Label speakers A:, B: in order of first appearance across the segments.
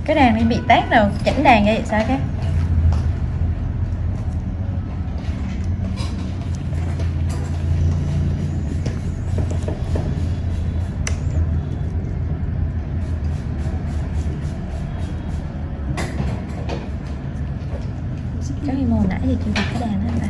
A: Cái đàn này bị tát nào chỉnh đàn vậy sao cái? Cái màu nãy thì chưa đặt cái đàn đó ta.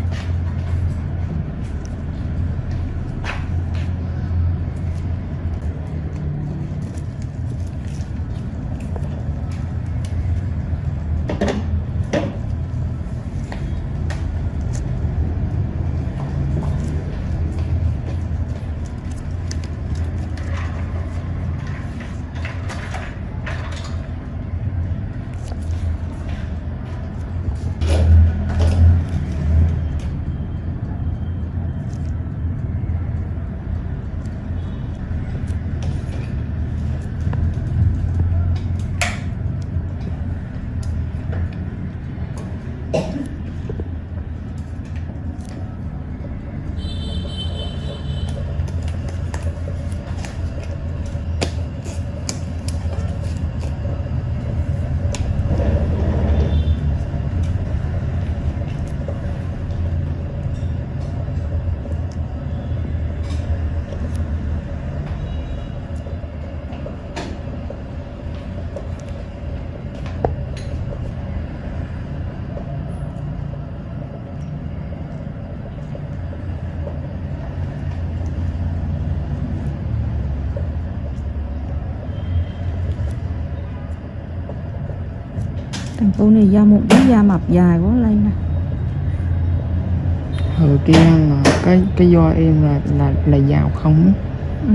B: Thằng cô này da một cái da mập dài quá lên nè.
C: Hồi kia là cái do em là giàu không.
B: Ừ.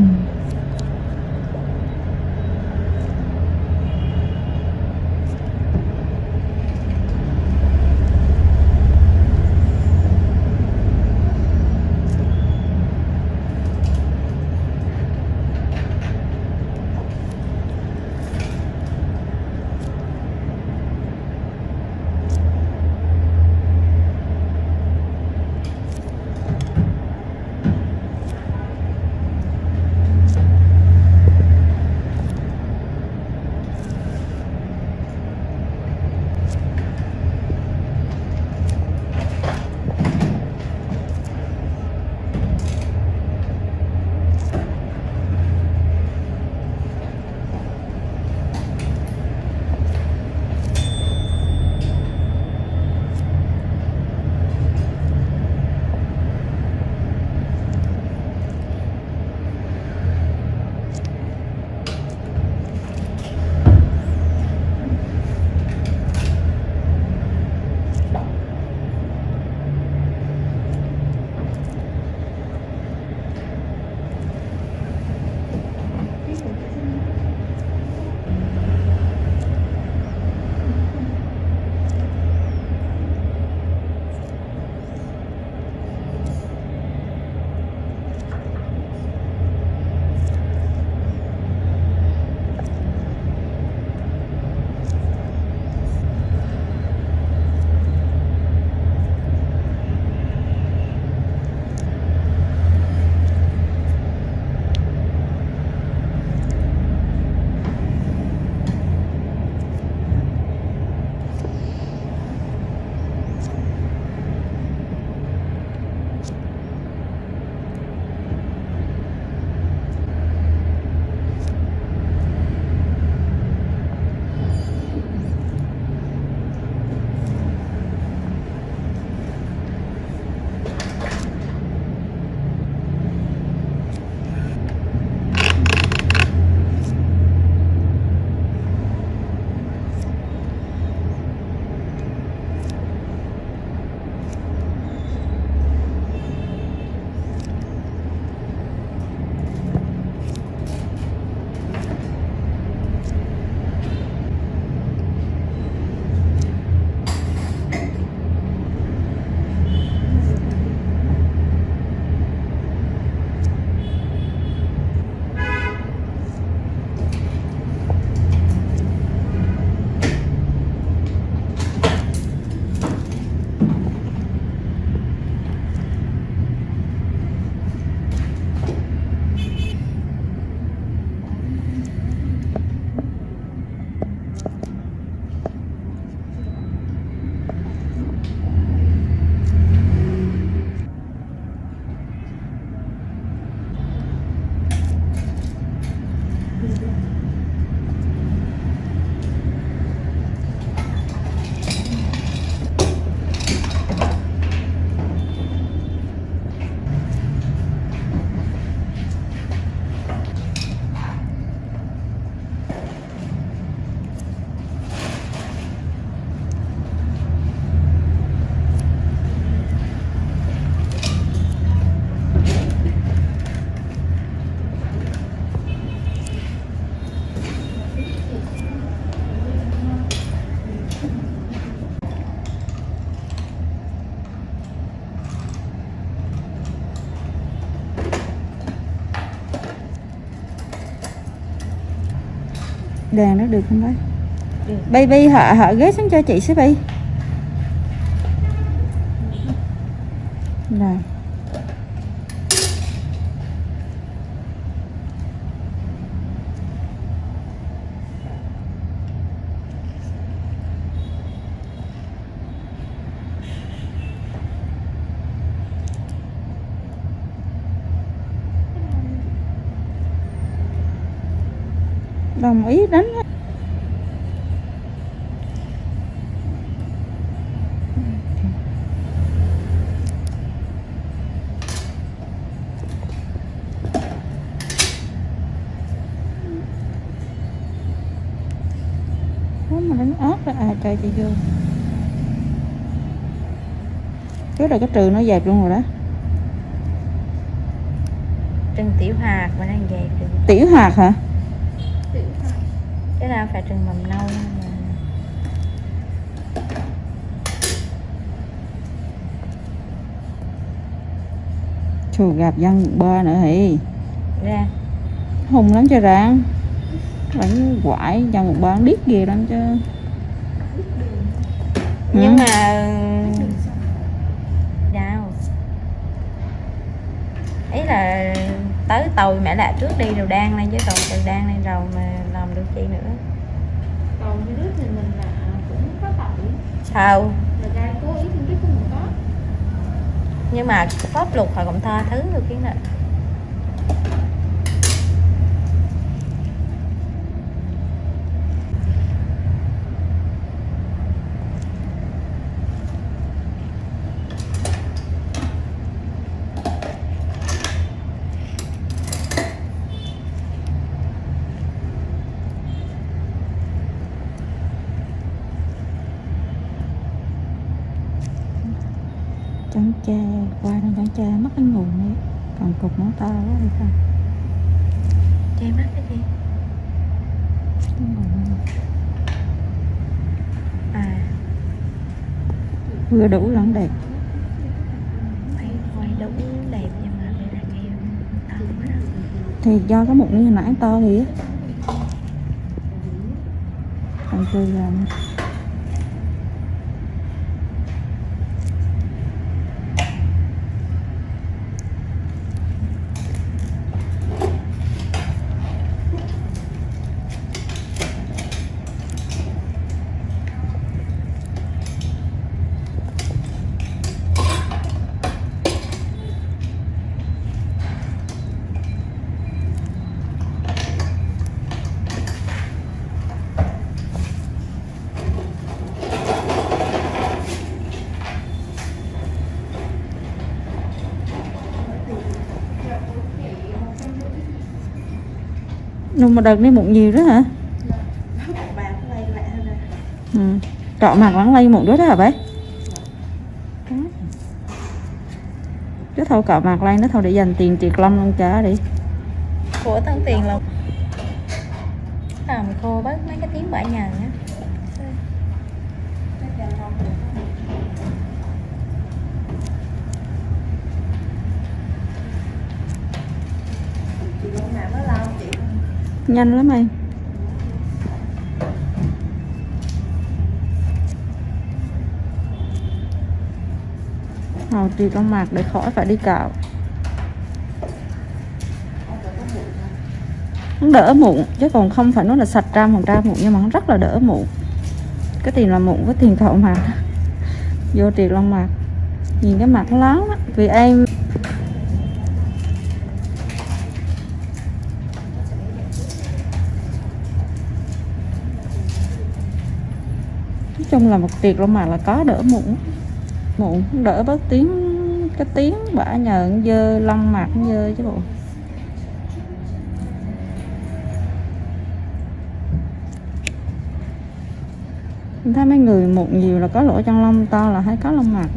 B: Đèn nó được không bác?
A: Được.
B: Baby hạ ghế xuống cho chị xí Bi. Rồi. Đồng ý đánh. Mà đánh ớt ra trời chị vô cái cái trừ nó dẹp luôn rồi đó.
A: Trừng tiểu hạt mà đang dẹp được.
B: Tiểu hạt hả?
A: Cái nào phải trừng mầm nâu mà.
B: Chù gặp dân ba nữa hỉ
A: Ra
B: hùng lắm cho rạng vẫn quải dân ba điếc ghê lắm chứ.
A: Nhưng mà đâu ý là tới tàu mẹ lại trước đi rồi đang lên chứ còn từ đang lên rồi mà làm được chi nữa.
D: Còn cái đứa thì mình là cũng có tội
A: Sao
D: là ra cố ý không biết không có.
A: nhưng mà pháp luật họ cũng tha thứ được cái này.
B: Chán cha qua nó chán cha mất cái nguồn đấy còn cục nó to quá thì sao
A: Che mắt cái gì?
B: cái nguồn
A: À
B: vừa đủ lắm đẹp.
A: phải quay đúng đẹp nhưng mà đây là kêu to quá đó.
B: Thì do cái mụn như hồi nãy to thì á còn cười làm nhưng mà đợt này mụn nhiều đó hả? Ừ. Trọ mặt vẫn lây mụn đó hả bé? Chứ thôi cọ mặt lây nó thôi để dành tiền triệt lâm luôn trả đi.
A: Của tấn tiền là làm khô bớt mấy cái tiếng bãi nhà nhé.
B: Nhanh lắm em. Hầu triệt lông mặt để khỏi phải đi cạo. Nó đỡ mụn chứ còn không phải nói là sạch 100% mụn nhưng mà nó rất là đỡ mụn. Cái tiền là mụn với tiền cạo mặt vô triệt lông mặt nhìn cái mặt nó láo á vì em nói chung là một triệt lông mặt là có đỡ mụn mụn đỡ bớt cái tiếng bã nhờn dơ lông mặt dơ chứ bộ. Mình thấy mấy người mụn nhiều là có lỗ chân lông to là hay có lông mặt.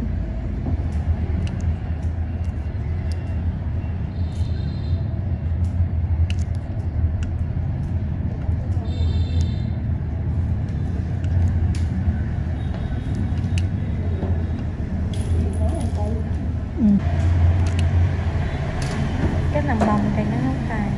A: Cái nằm bông thì nó không xài.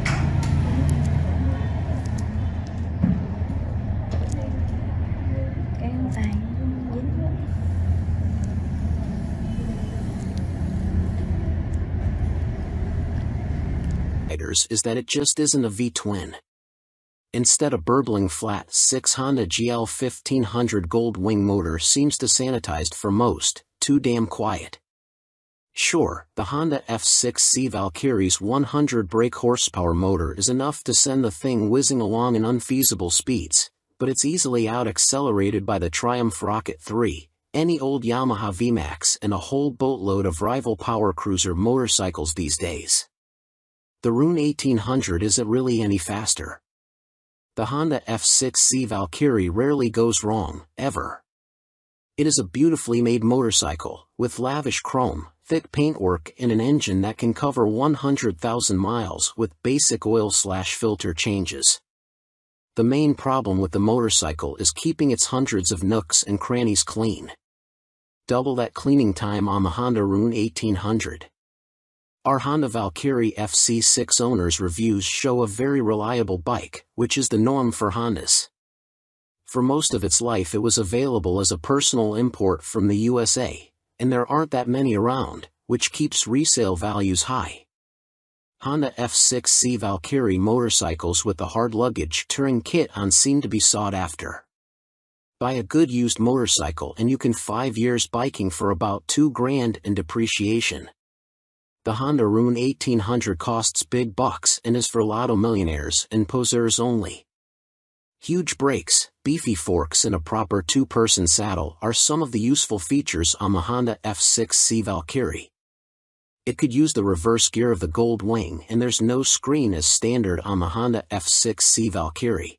E: riders is that it just isn't a V-twin. Instead, a burbling flat 6 Honda GL 1500 Gold Wing motor seems to sanitized for most, too damn quiet. Sure, the Honda F6C Valkyrie's 100 brake horsepower motor is enough to send the thing whizzing along in unfeasible speeds, but it's easily out-accelerated by the Triumph Rocket 3, any old Yamaha VMAX and a whole boatload of rival power cruiser motorcycles these days. The Rune 1800 isn't really any faster. The Honda F6C Valkyrie rarely goes wrong, ever. It is a beautifully made motorcycle, with lavish chrome, thick paintwork and an engine that can cover 100,000 miles with basic oil/filter changes. The main problem with the motorcycle is keeping its hundreds of nooks and crannies clean. Double that cleaning time on the Honda Rune 1800. Our Honda Valkyrie FC6 owners' reviews show a very reliable bike, which is the norm for Hondas. For most of its life it was available as a personal import from the USA, and there aren't that many around, which keeps resale values high. Honda F6C Valkyrie motorcycles with the hard luggage touring kit on seem to be sought after. Buy a good used motorcycle and you can 5 years biking for about $2,000 in depreciation. The Honda Rune 1800 costs big bucks and is for lotto millionaires and poseurs only. Huge brakes, beefy forks and a proper two-person saddle are some of the useful features on the Honda F6C Valkyrie. It could use the reverse gear of the Gold Wing and there's no screen as standard on the Honda F6C Valkyrie.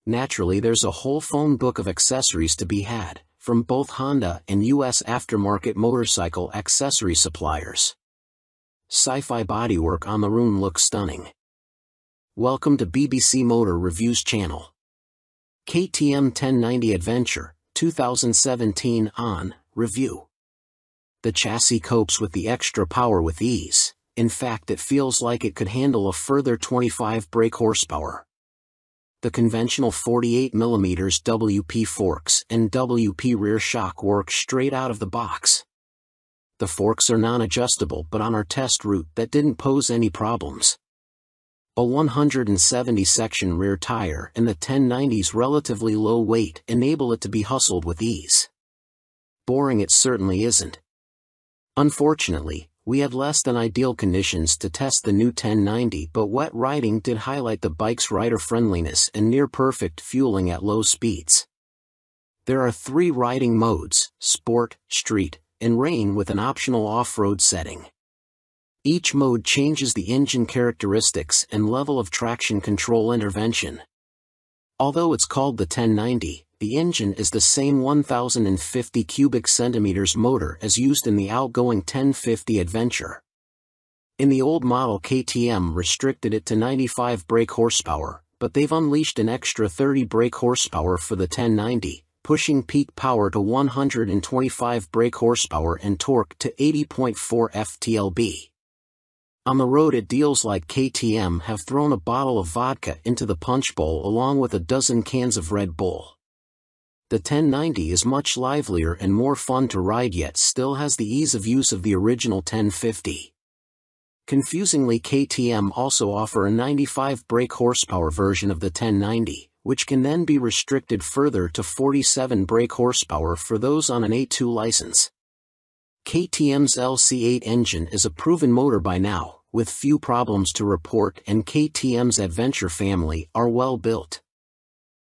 E: Naturally, there's a whole phone book of accessories to be had, from both Honda and US aftermarket motorcycle accessory suppliers. Sci-fi bodywork on the Rune looks stunning. Welcome to BBC Motor Reviews channel. KTM 1090 Adventure, 2017 on review. The chassis copes with the extra power with ease. In fact, it feels like it could handle a further 25 brake horsepower. The conventional 48mm WP forks and WP rear shock work straight out of the box. The forks are non-adjustable, but on our test route that didn't pose any problems. A 170 section rear tire and the 1090's relatively low weight enable it to be hustled with ease. Boring it certainly isn't. Unfortunately, we had less than ideal conditions to test the new 1090, but wet riding did highlight the bike's rider friendliness and near perfect fueling at low speeds. There are 3 riding modes: Sport, Street, and Rain, with an optional off-road setting. Each mode changes the engine characteristics and level of traction control intervention. Although it's called the 1090, the engine is the same 1050 cubic centimeters motor as used in the outgoing 1050 Adventure. In the old model, KTM restricted it to 95 brake horsepower, but they've unleashed an extra 30 brake horsepower for the 1090, pushing peak power to 125 brake horsepower and torque to 80.4 ft-lb. On the road, it deals like KTM have thrown a bottle of vodka into the punch bowl along with a dozen cans of Red Bull. The 1090 is much livelier and more fun to ride, yet still has the ease of use of the original 1050. Confusingly, KTM also offer a 95 brake horsepower version of the 1090, which can then be restricted further to 47 brake horsepower for those on an A2 license. KTM's LC8 engine is a proven motor by now, with few problems to report, and KTM's Adventure family are well built.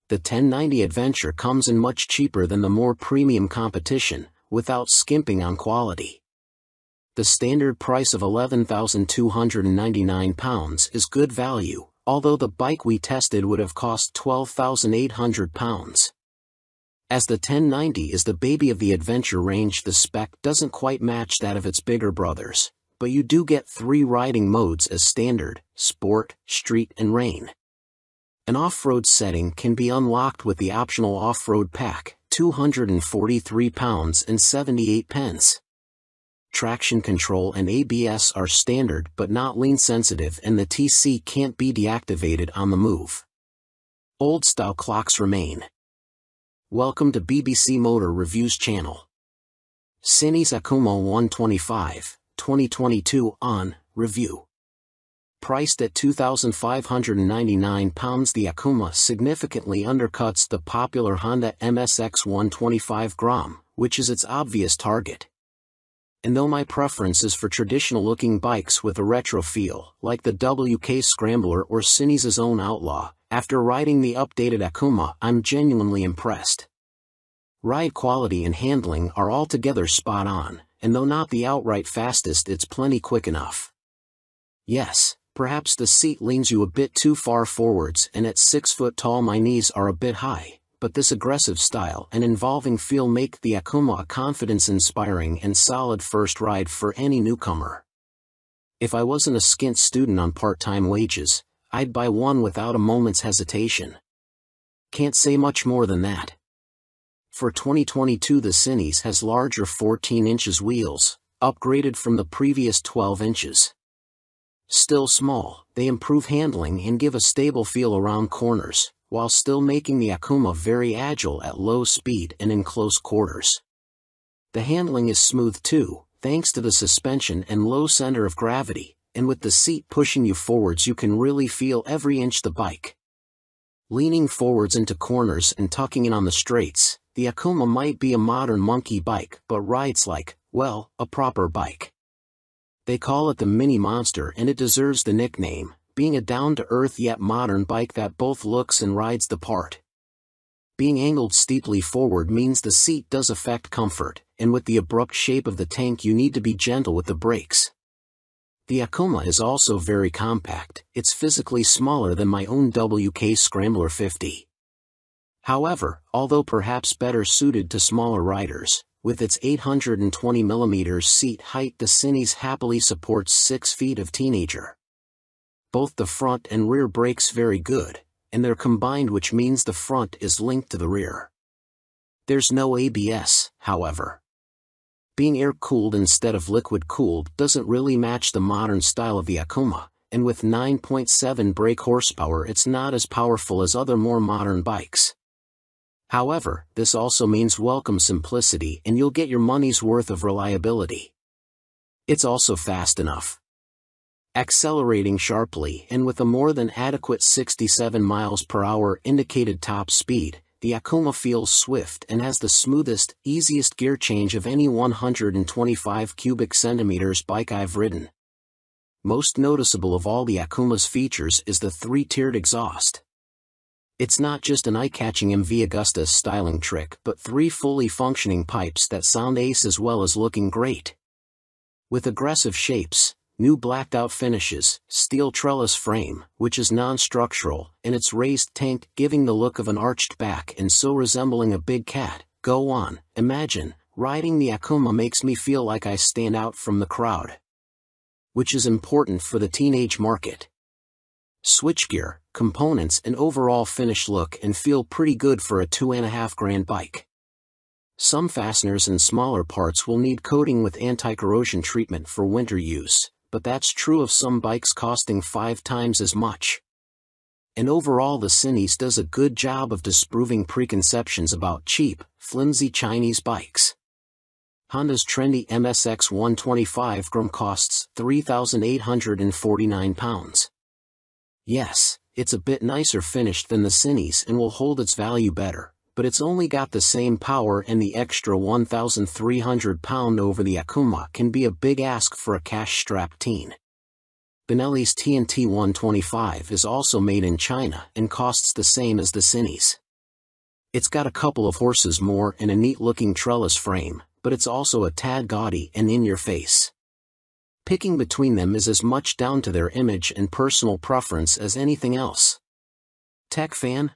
E: The 1090 Adventure comes in much cheaper than the more premium competition, without skimping on quality. The standard price of £11,299 is good value, although the bike we tested would have cost £12,800. As the 1090 is the baby of the Adventure range, the spec doesn't quite match that of its bigger brothers, but you do get 3 riding modes as standard: Sport, Street, and Rain. An off-road setting can be unlocked with the optional off-road pack, £243 and 78 pence. Traction control and ABS are standard but not lean sensitive, and the TC can't be deactivated on the move. Old-style clocks remain. Welcome to BBC Motor Reviews channel. Cine Zakumo 125, 2022 on review. Priced at £2,599, the Akuma significantly undercuts the popular Honda MSX 125 Grom, which is its obvious target. And though my preference is for traditional-looking bikes with a retro feel, like the WK Scrambler or Cinese's own Outlaw, after riding the updated Akuma, I'm genuinely impressed. Ride quality and handling are altogether spot on, and though not the outright fastest, it's plenty quick enough. Yes, perhaps the seat leans you a bit too far forwards, and at 6 foot tall my knees are a bit high, but this aggressive style and involving feel make the Akuma a confidence-inspiring and solid first ride for any newcomer. If I wasn't a skint student on part-time wages, I'd buy one without a moment's hesitation. Can't say much more than that. For 2022, the Cinese has larger 14 inches wheels, upgraded from the previous 12 inches. Still small, they improve handling and give a stable feel around corners, while still making the Akuma very agile at low speed and in close quarters. The handling is smooth too, thanks to the suspension and low center of gravity, and with the seat pushing you forwards you can really feel every inch the bike. Leaning forwards into corners and tucking in on the straights, the Akuma might be a modern monkey bike but rides like, well, a proper bike. They call it the Mini Monster and it deserves the nickname, being a down-to-earth yet modern bike that both looks and rides the part. Being angled steeply forward means the seat does affect comfort, and with the abrupt shape of the tank you need to be gentle with the brakes. The Akuma is also very compact, it's physically smaller than my own WK Scrambler 50. However, although perhaps better suited to smaller riders, with its 820mm seat height the Cinese happily supports 6 feet of teenager. Both the front and rear brakes very good, and they're combined, which means the front is linked to the rear. There's no ABS, however. Being air-cooled instead of liquid-cooled doesn't really match the modern style of the Akuma, and with 9.7 brake horsepower it's not as powerful as other more modern bikes. However, this also means welcome simplicity and you'll get your money's worth of reliability. It's also fast enough. Accelerating sharply and with a more than adequate 67 miles per hour indicated top speed, the Akuma feels swift and has the smoothest, easiest gear change of any 125 cubic centimeters bike I've ridden. Most noticeable of all the Akuma's features is the 3-tiered exhaust. It's not just an eye-catching MV Agusta styling trick but 3 fully functioning pipes that sound ace as well as looking great. With aggressive shapes, new blacked-out finishes, steel trellis frame, which is non-structural, and its raised tank giving the look of an arched back and so resembling a big cat, go on, imagine, riding the Akuma makes me feel like I stand out from the crowd. Which is important for the teenage market. Switchgear, components and overall finish look and feel pretty good for a $2,500 bike. Some fasteners and smaller parts will need coating with anti-corrosion treatment for winter use, but that's true of some bikes costing 5 times as much. And overall the Cinese does a good job of disproving preconceptions about cheap, flimsy Chinese bikes. Honda's trendy MSX 125 Grom costs £3,849. Yes, it's a bit nicer finished than the Cinese and will hold its value better, but it's only got the same power and the extra £1,300 over the Akuma can be a big ask for a cash-strapped teen. Benelli's TNT 125 is also made in China and costs the same as the Cinese. It's got a couple of horses more and a neat-looking trellis frame, but it's also a tad gaudy and in your face. Picking between them is as much down to their image and personal preference as anything else. Tech fan?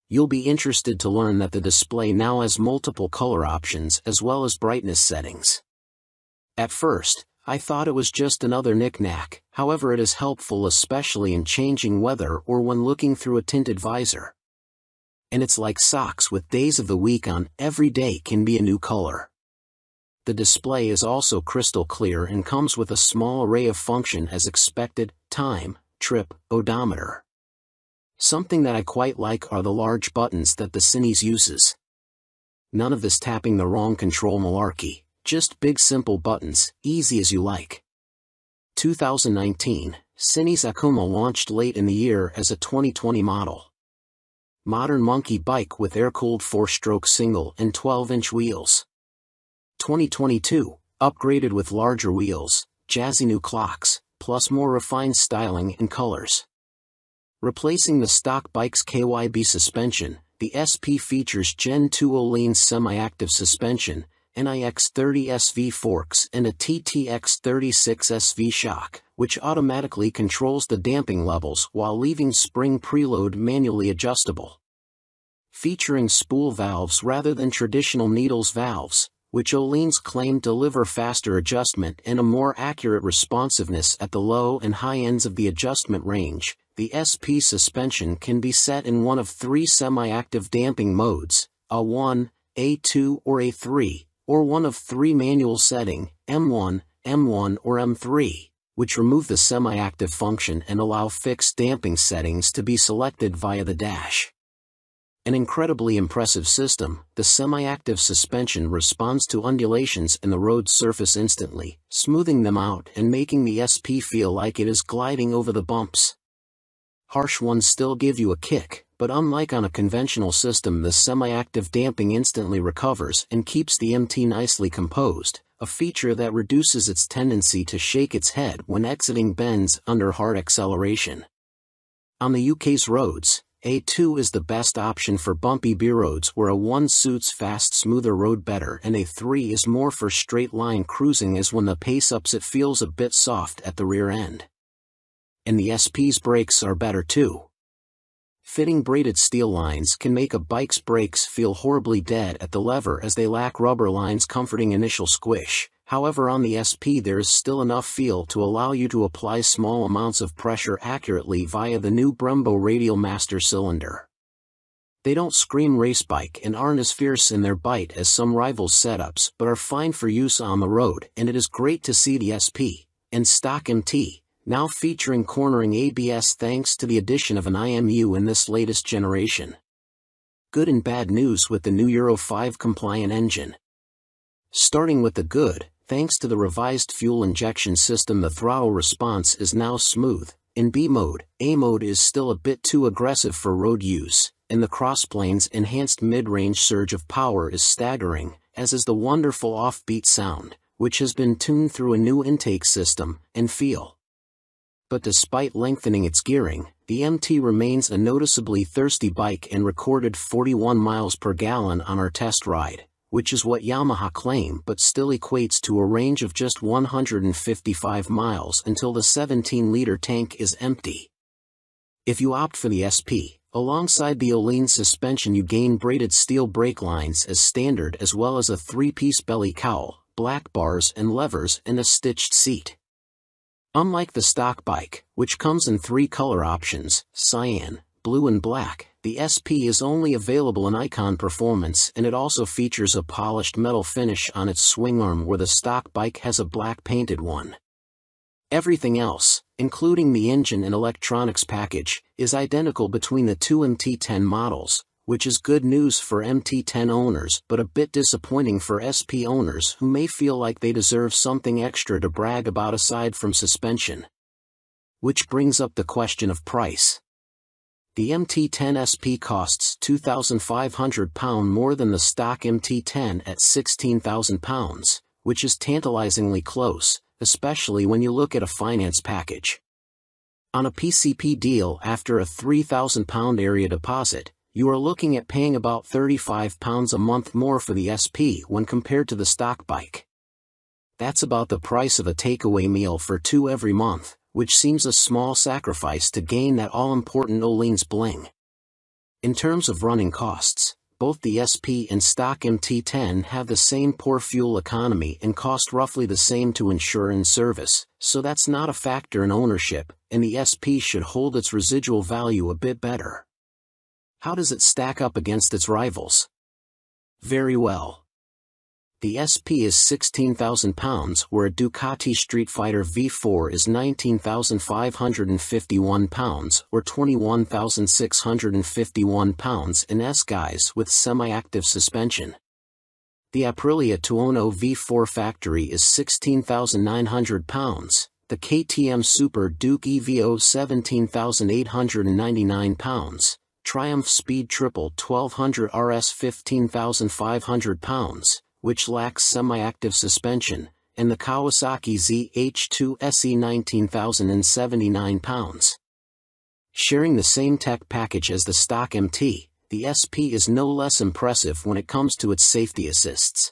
E: You'll be interested to learn that the display now has multiple color options as well as brightness settings. At first, I thought it was just another knick-knack, however it is helpful especially in changing weather or when looking through a tinted visor. And it's like socks with days of the week on, every day can be a new color. The display is also crystal clear and comes with a small array of function as expected: time, trip, odometer. Something that I quite like are the large buttons that the Cinese uses. None of this tapping the wrong control malarkey, just big simple buttons, easy as you like. 2019, Cine's Akuma launched late in the year as a 2020 model. Modern monkey bike with air-cooled 4-stroke single and 12-inch wheels. 2022, upgraded with larger wheels, jazzy new clocks, plus more refined styling and colors. Replacing the stock bike's KYB suspension, the SP features Gen 2 Öhlins semi-active suspension, NIX30 SV forks and a TTX36 SV shock, which automatically controls the damping levels while leaving spring preload manually adjustable. Featuring spool valves rather than traditional needles valves, which Öhlins claim deliver faster adjustment and a more accurate responsiveness at the low and high ends of the adjustment range, the SP suspension can be set in one of 3 semi-active damping modes, A1, A2 or A3, or one of 3 manual setting, M1, M1 or M3, which remove the semi-active function and allow fixed damping settings to be selected via the dash. An incredibly impressive system, the semi-active suspension responds to undulations in the road surface instantly, smoothing them out and making the SP feel like it is gliding over the bumps. Harsh ones still give you a kick, but unlike on a conventional system, the semi-active damping instantly recovers and keeps the MT nicely composed, a feature that reduces its tendency to shake its head when exiting bends under hard acceleration. On the UK's roads, A2 is the best option for bumpy B roads where A1 suits fast, smoother road better, and A3 is more for straight line cruising, as when the pace ups it feels a bit soft at the rear end. And the SP's brakes are better too. Fitting braided steel lines can make a bike's brakes feel horribly dead at the lever as they lack rubber lines comforting initial squish. However, on the SP there is still enough feel to allow you to apply small amounts of pressure accurately via the new Brembo Radial Master cylinder. They don't scream race bike and aren't as fierce in their bite as some rivals' setups, but are fine for use on the road, and it is great to see the SP and stock MT now featuring cornering ABS thanks to the addition of an IMU in this latest generation. Good and bad news with the new Euro 5 compliant engine. Starting with the good, thanks to the revised fuel injection system, the throttle response is now smooth. In B mode, A mode is still a bit too aggressive for road use, and the crossplane's enhanced mid-range surge of power is staggering, as is the wonderful offbeat sound, which has been tuned through a new intake system and feel. But despite lengthening its gearing, the MT remains a noticeably thirsty bike and recorded 41 miles per gallon on our test ride, which is what Yamaha claim, but still equates to a range of just 155 miles until the 17-liter tank is empty. If you opt for the SP, alongside the Öhlins suspension you gain braided steel brake lines as standard, as well as a 3-piece belly cowl, black bars and levers, and a stitched seat. Unlike the stock bike, which comes in 3 color options, cyan, blue and black, the SP is only available in Icon Performance, and it also features a polished metal finish on its swing arm where the stock bike has a black painted one. Everything else, including the engine and electronics package, is identical between the 2 MT10 models, which is good news for MT10 owners but a bit disappointing for SP owners who may feel like they deserve something extra to brag about aside from suspension. Which brings up the question of price. The MT10 SP costs £2,500 more than the stock MT10 at £16,000, which is tantalizingly close, especially when you look at a finance package. On a PCP deal after a £3,000 area deposit, you are looking at paying about £35 a month more for the SP when compared to the stock bike. That's about the price of a takeaway meal for 2 every month, which seems a small sacrifice to gain that all-important Öhlins bling. In terms of running costs, both the SP and stock MT10 have the same poor fuel economy and cost roughly the same to insure and service, so that's not a factor in ownership, and the SP should hold its residual value a bit better. How does it stack up against its rivals? Very well. The SP is £16,000, where a Ducati Street Fighter V4 is £19,551 or £21,651 in S-guise with semi-active suspension. The Aprilia Tuono V4 factory is £16,900, the KTM Super Duke EVO 17,899 pounds, Triumph Speed Triple 1200 RS 15,500 pounds, which lacks semi-active suspension, and the Kawasaki ZH2 SE 19,079 pounds. Sharing the same tech package as the stock MT, the SP is no less impressive when it comes to its safety assists.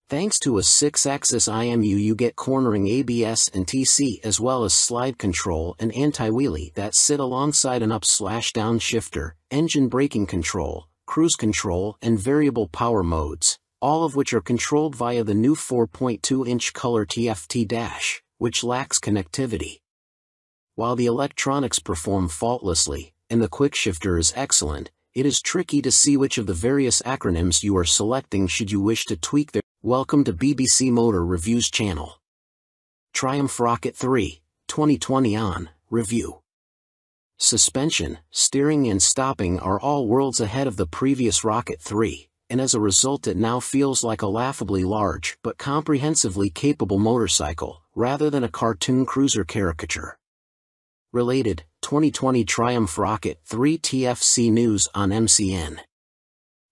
E: Thanks to a 6-axis IMU, you get cornering ABS and TC, as well as slide control and anti-wheelie that sit alongside an up/down shifter, engine braking control, cruise control, and variable power modes, all of which are controlled via the new 4.2-inch color TFT dash, which lacks connectivity. While the electronics perform faultlessly, and the quickshifter is excellent, it is tricky to see which of the various acronyms you are selecting should you wish to tweak their. Welcome to BBC Motor Reviews channel. Triumph Rocket 3, 2020 on review. Suspension, steering and stopping are all worlds ahead of the previous Rocket 3, and as a result it now feels like a laughably large but comprehensively capable motorcycle, rather than a cartoon cruiser caricature. Related, 2020 Triumph Rocket 3 TFC news on MCN.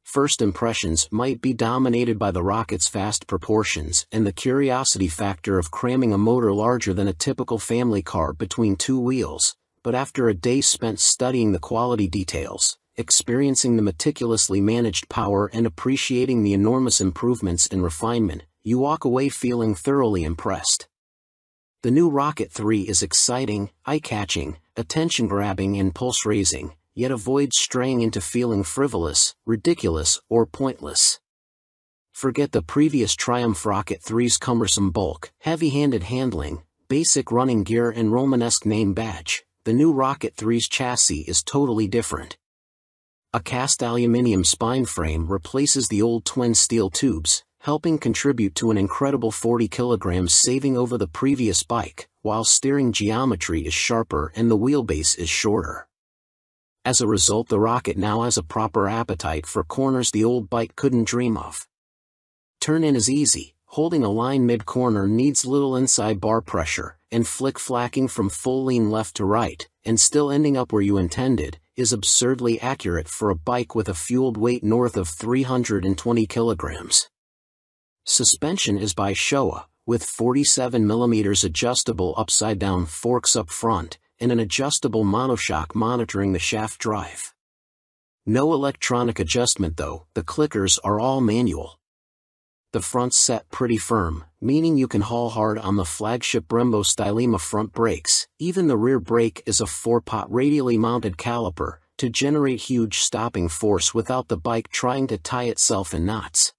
E: First impressions might be dominated by the rocket's vast proportions and the curiosity factor of cramming a motor larger than a typical family car between two wheels, but after a day spent studying the quality details, experiencing the meticulously managed power and appreciating the enormous improvements in refinement, you walk away feeling thoroughly impressed. The new Rocket 3 is exciting, eye-catching, attention-grabbing and pulse-raising, yet avoids straying into feeling frivolous, ridiculous, or pointless. Forget the previous Triumph Rocket 3's cumbersome bulk, heavy-handed handling, basic running gear and Romanesque name badge. The new Rocket 3's chassis is totally different. A cast aluminium spine frame replaces the old twin steel tubes, helping contribute to an incredible 40 kilograms saving over the previous bike, while steering geometry is sharper and the wheelbase is shorter. As a result, the Rocket now has a proper appetite for corners the old bike couldn't dream of. Turn-in is easy, holding a line mid-corner needs little inside bar pressure, and flick-flacking from full lean left to right, and still ending up where you intended, is absurdly accurate for a bike with a fueled weight north of 320 kilograms. Suspension is by Showa, with 47mm adjustable upside-down forks up front, and an adjustable monoshock monitoring the shaft drive. No electronic adjustment though, the clickers are all manual. The front's set pretty firm, meaning you can haul hard on the flagship Brembo Stylema front brakes. Even the rear brake is a 4-pot radially mounted caliper, to generate huge stopping force without the bike trying to tie itself in knots.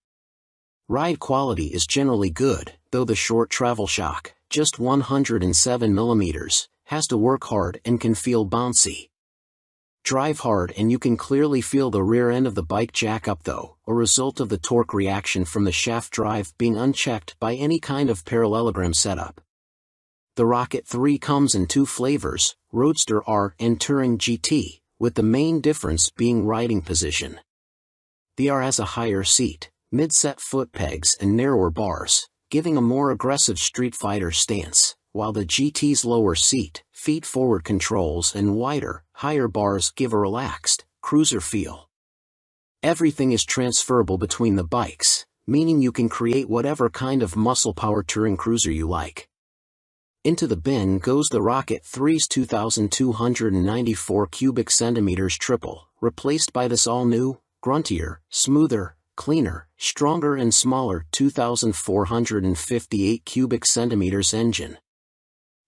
E: Ride quality is generally good, though the short travel shock, just 107mm, has to work hard and can feel bouncy. Drive hard and you can clearly feel the rear end of the bike jack up though, a result of the torque reaction from the shaft drive being unchecked by any kind of parallelogram setup. The Rocket 3 comes in two flavors, Roadster R and Touring GT, with the main difference being riding position. The R has a higher seat, mid-set foot pegs and narrower bars, giving a more aggressive Street Fighter stance, while the GT's lower seat, feet-forward controls and wider, higher bars give a relaxed, cruiser feel. Everything is transferable between the bikes, meaning you can create whatever kind of muscle power touring cruiser you like. Into the bin goes the Rocket 3's 2,294 cubic centimeters triple, replaced by this all-new, gruntier, smoother, cleaner, stronger and smaller 2,458 cubic centimeters engine.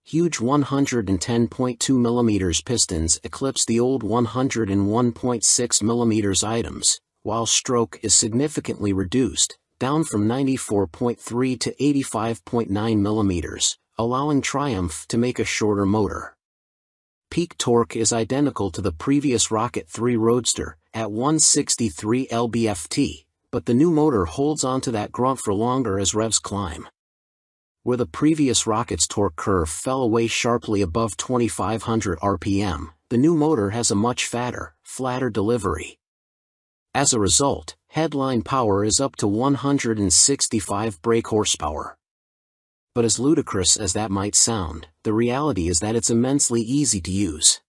E: Huge 110.2mm pistons eclipse the old 101.6mm items, while stroke is significantly reduced, down from 94.3 to 85.9mm, allowing Triumph to make a shorter motor. Peak torque is identical to the previous Rocket 3 Roadster, at 163 lb-ft, but the new motor holds onto that grunt for longer as revs climb. Where the previous Rocket's torque curve fell away sharply above 2500 RPM, the new motor has a much fatter, flatter delivery. As a result, headline power is up to 165 brake horsepower. But as ludicrous as that might sound, the reality is that it's immensely easy to use.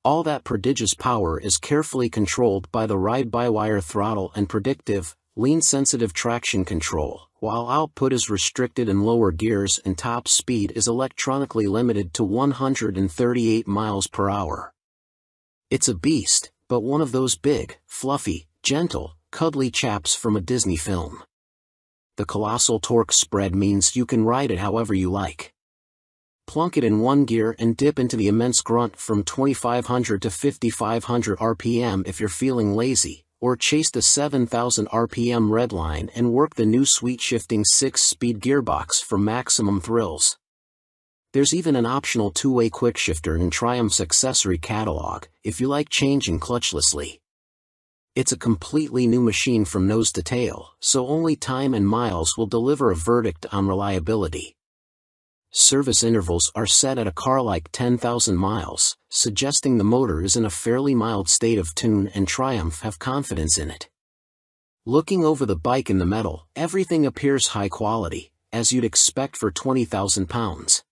E: All that prodigious power is carefully controlled by the ride-by-wire throttle and predictive, lean-sensitive traction control, while output is restricted in lower gears and top speed is electronically limited to 138 miles per hour. It's a beast, but one of those big, fluffy, gentle, cuddly chaps from a Disney film. The colossal torque spread means you can ride it however you like. Plunk it in one gear and dip into the immense grunt from 2500 to 5500 RPM if you're feeling lazy, or chase the 7000 RPM redline and work the new sweet-shifting 6-speed gearbox for maximum thrills. There's even an optional two-way quickshifter in Triumph's accessory catalog, if you like changing clutchlessly. It's a completely new machine from nose to tail, so only time and miles will deliver a verdict on reliability. Service intervals are set at a car like 10,000 miles, suggesting the motor is in a fairly mild state of tune and Triumph have confidence in it. Looking over the bike in the metal, everything appears high quality, as you'd expect for 20,000 pounds.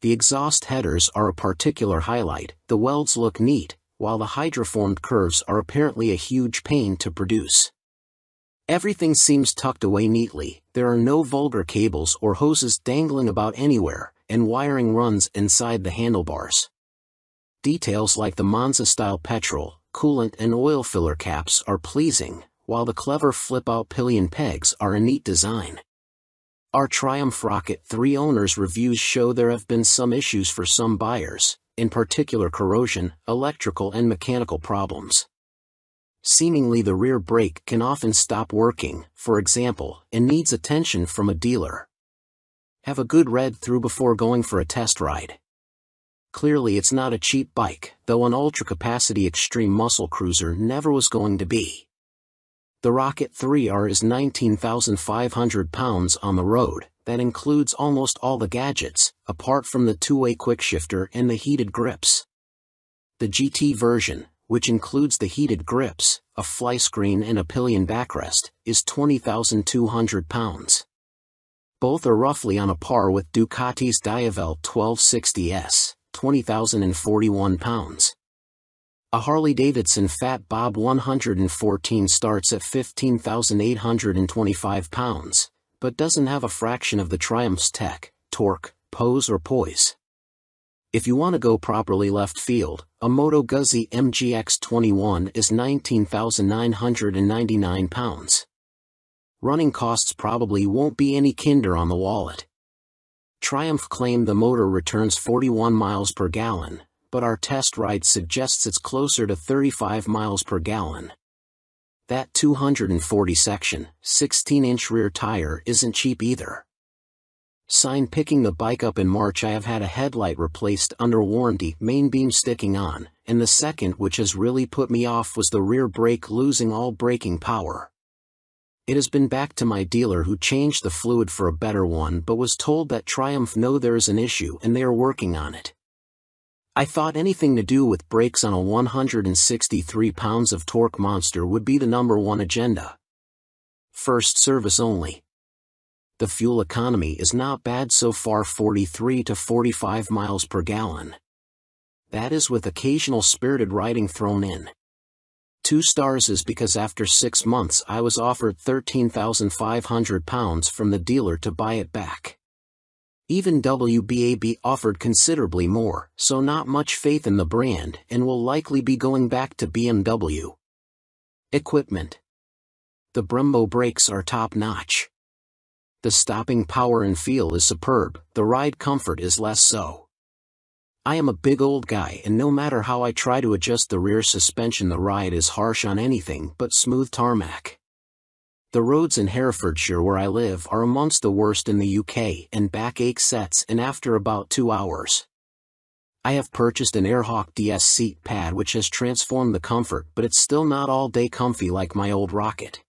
E: The exhaust headers are a particular highlight, the welds look neat, while the hydroformed curves are apparently a huge pain to produce. Everything seems tucked away neatly, there are no vulgar cables or hoses dangling about anywhere, and wiring runs inside the handlebars. Details like the Monza-style petrol, coolant and oil filler caps are pleasing, while the clever flip-out pillion pegs are a neat design. Our Triumph Rocket 3 owners' reviews show there have been some issues for some buyers, in particular corrosion, electrical and mechanical problems. Seemingly the rear brake can often stop working, for example, and needs attention from a dealer. Have a good read through before going for a test ride. Clearly it's not a cheap bike, though an ultra-capacity extreme muscle cruiser never was going to be. The Rocket 3R is 19,500 pounds on the road. That includes almost all the gadgets, apart from the two-way quickshifter and the heated grips. The GT version, which includes the heated grips, a fly screen and a pillion backrest, is 20,200 pounds. Both are roughly on a par with Ducati's Diavel 1260S, 20,041 pounds. A Harley-Davidson Fat Bob 114 starts at 15,825 pounds. But doesn't have a fraction of the Triumph's tech, torque, pose or poise. If you want to go properly left field, a Moto Guzzi MGX21 is 19,999 pounds. Running costs probably won't be any kinder on the wallet. Triumph claimed the motor returns 41 miles per gallon, but our test ride suggests it's closer to 35 miles per gallon. That 240 section, 16-inch rear tire isn't cheap either. Sign picking the bike up in March. I have had a headlight replaced under warranty, main beam sticking on, and the second which has really put me off was the rear brake losing all braking power. It has been back to my dealer who changed the fluid for a better one but was told that Triumph know there is an issue and they are working on it. I thought anything to do with brakes on a 163 pounds of torque monster would be the #1 agenda. First service only. The fuel economy is not bad so far, 43 to 45 miles per gallon. That is with occasional spirited riding thrown in. 2 stars is because after 6 months I was offered 13,500 pounds from the dealer to buy it back. Even WBAB offered considerably more, so not much faith in the brand and will likely be going back to BMW. Equipment. The Brembo brakes are top-notch. The stopping power and feel is superb, the ride comfort is less so. I am a big old guy and no matter how I try to adjust the rear suspension the ride is harsh on anything but smooth tarmac. The roads in Herefordshire where I live are amongst the worst in the UK and backache sets in after about 2 hours. I have purchased an Airhawk DS seat pad which has transformed the comfort but it's still not all day comfy like my old Rocket.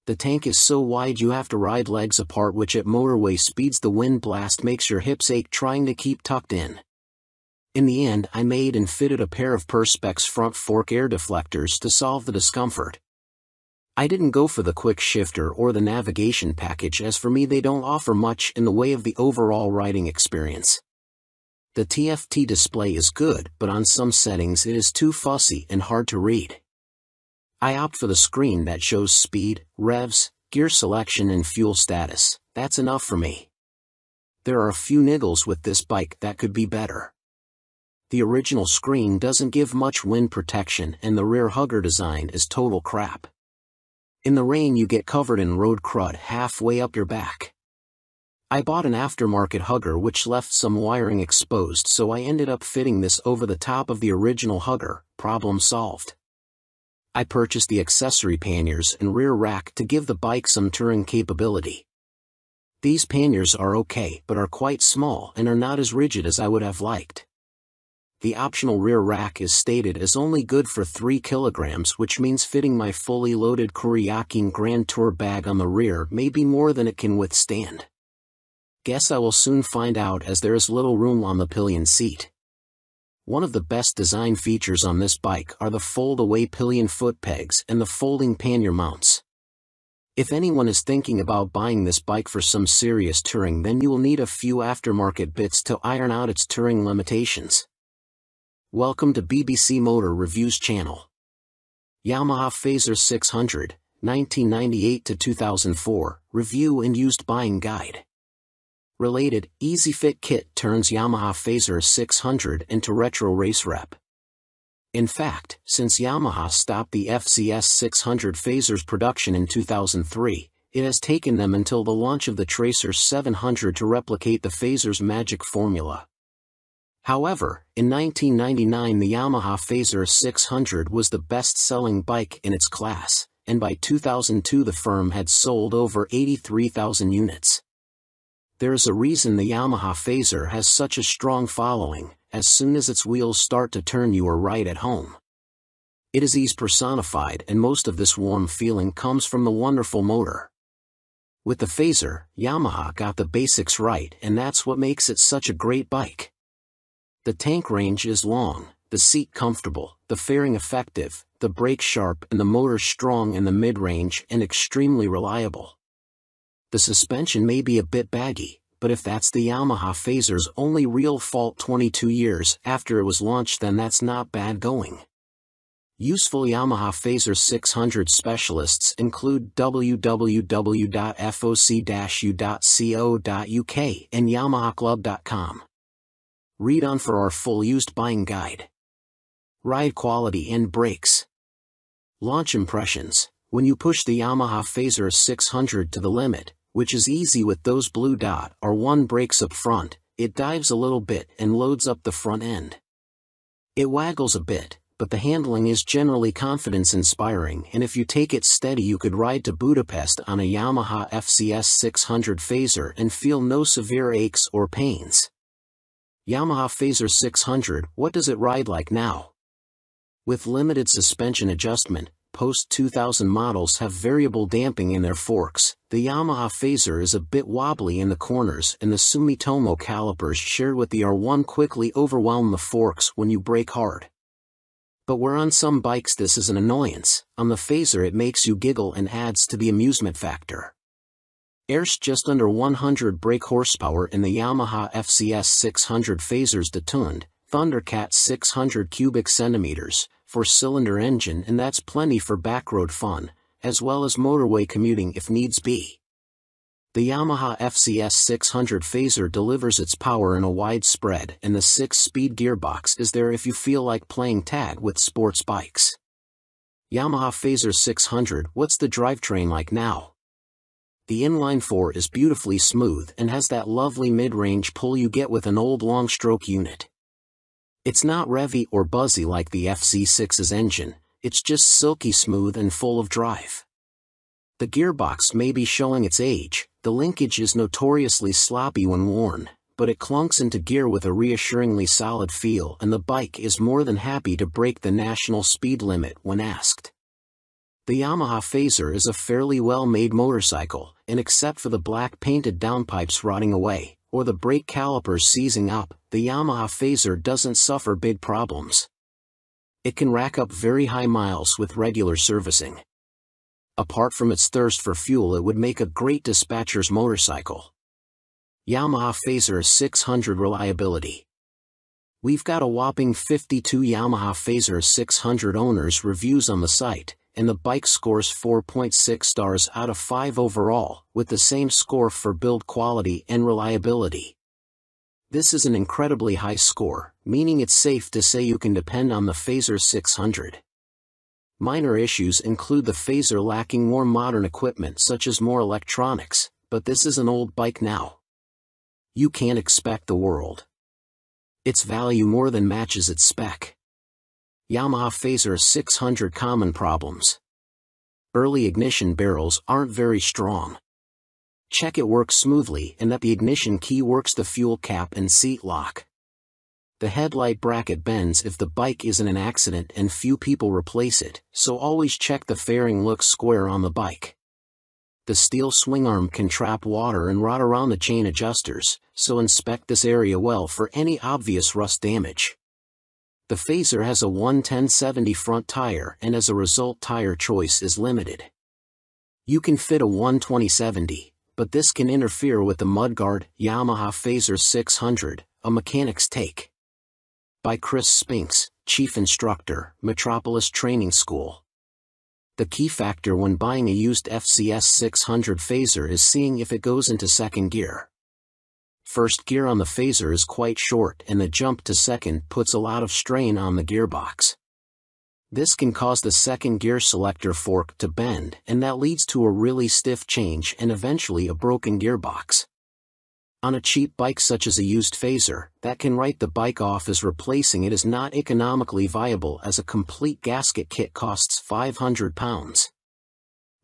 E: The tank is so wide you have to ride legs apart which at motorway speeds the wind blast makes your hips ache trying to keep tucked in. In the end I made and fitted a pair of Perspex front fork air deflectors to solve the discomfort. I didn't go for the quick shifter or the navigation package, as for me they don't offer much in the way of the overall riding experience. The TFT display is good, but on some settings it is too fussy and hard to read. I opt for the screen that shows speed, revs, gear selection and fuel status. That's enough for me. There are a few niggles with this bike that could be better. The original screen doesn't give much wind protection and the rear hugger design is total crap. In the rain you get covered in road crud halfway up your back. I bought an aftermarket hugger which left some wiring exposed, so I ended up fitting this over the top of the original hugger. Problem solved. I purchased the accessory panniers and rear rack to give the bike some touring capability. These panniers are okay, but are quite small and are not as rigid as I would have liked. The optional rear rack is stated as only good for 3 kilograms, which means fitting my fully loaded Kuryakyn Grand Tour bag on the rear may be more than it can withstand. Guess I will soon find out, as there is little room on the pillion seat. One of the best design features on this bike are the fold-away pillion foot pegs and the folding pannier mounts. If anyone is thinking about buying this bike for some serious touring, then you will need a few aftermarket bits to iron out its touring limitations. Welcome to BBC Motor Reviews channel. Yamaha Fazer 600, 1998 to 2004, Review and Used Buying Guide. Related, Easy Fit Kit turns Yamaha Fazer 600 into retro race rep. In fact, since Yamaha stopped the FZS 600 Fazer's production in 2003, it has taken them until the launch of the Tracer 700 to replicate the Fazer's magic formula. However, in 1999 the Yamaha Fazer 600 was the best-selling bike in its class, and by 2002 the firm had sold over 83,000 units. There is a reason the Yamaha Fazer has such a strong following. As soon as its wheels start to turn you are right at home. It is ease personified, and most of this warm feeling comes from the wonderful motor. With the Fazer, Yamaha got the basics right, and that's what makes it such a great bike. The tank range is long, the seat comfortable, the fairing effective, the brake sharp and the motor strong in the mid-range and extremely reliable. The suspension may be a bit baggy, but if that's the Yamaha Fazer's only real fault 22 years after it was launched, then that's not bad going. Useful Yamaha Fazer 600 specialists include www.foc-u.co.uk and yamahaclub.com. Read on for our full used buying guide. Ride quality and brakes. Launch impressions. When you push the Yamaha Fazer 600 to the limit, which is easy with those blue dot or one brakes up front, it dives a little bit and loads up the front end. It waggles a bit, but the handling is generally confidence-inspiring, and if you take it steady you could ride to Budapest on a Yamaha FZS 600 Fazer and feel no severe aches or pains. Yamaha Fazer 600, what does it ride like now? With limited suspension adjustment, post-2000 models have variable damping in their forks. The Yamaha Fazer is a bit wobbly in the corners, and the Sumitomo calipers shared with the R1 quickly overwhelm the forks when you brake hard. But where on some bikes this is an annoyance, on the Fazer it makes you giggle and adds to the amusement factor. There's just under 100 brake horsepower in the Yamaha FZS 600 Fazer's detuned Thundercat 600 cubic centimeters, 4-cylinder engine, and that's plenty for backroad fun, as well as motorway commuting if needs be. The Yamaha FZS 600 Fazer delivers its power in a wide spread, and the 6-speed gearbox is there if you feel like playing tag with sports bikes. Yamaha Fazer 600, what's the drivetrain like now? The inline-4 is beautifully smooth and has that lovely mid-range pull you get with an old long-stroke unit. It's not revvy or buzzy like the FZ6's engine, it's just silky smooth and full of drive. The gearbox may be showing its age, the linkage is notoriously sloppy when worn, but it clunks into gear with a reassuringly solid feel, and the bike is more than happy to break the national speed limit when asked. The Yamaha Fazer is a fairly well-made motorcycle, and except for the black painted downpipes rotting away, or the brake calipers seizing up, the Yamaha Fazer doesn't suffer big problems. It can rack up very high miles with regular servicing. Apart from its thirst for fuel, it would make a great dispatcher's motorcycle. Yamaha Phazer 600 reliability. We've got a whopping 52 Yamaha Phazer 600 owners reviews on the site, and the bike scores 4.6 stars out of 5 overall, with the same score for build quality and reliability. This is an incredibly high score, meaning it's safe to say you can depend on the Phazer 600. Minor issues include the Phazer lacking more modern equipment such as more electronics, but this is an old bike now. You can't expect the world. Its value more than matches its spec. Yamaha Phazer 600 common problems. Early ignition barrels aren't very strong. Check it works smoothly and that the ignition key works the fuel cap and seat lock. The headlight bracket bends if the bike is in an accident and few people replace it, so always check the fairing looks square on the bike. The steel swing arm can trap water and rot around the chain adjusters, so inspect this area well for any obvious rust damage. The Phazer has a 110/70 front tire and as a result tire choice is limited. You can fit a 120/70, but this can interfere with the mudguard. Yamaha Phazer 600, a mechanic's take. By Chris Spinks, Chief Instructor, Metropolis Training School. The key factor when buying a used FCS 600 Phazer is seeing if it goes into second gear. First gear on the Phazer is quite short and the jump to second puts a lot of strain on the gearbox. This can cause the second gear selector fork to bend, and that leads to a really stiff change and eventually a broken gearbox. On a cheap bike such as a used Phazer, that can write the bike off as replacing it is not economically viable as a complete gasket kit costs £500.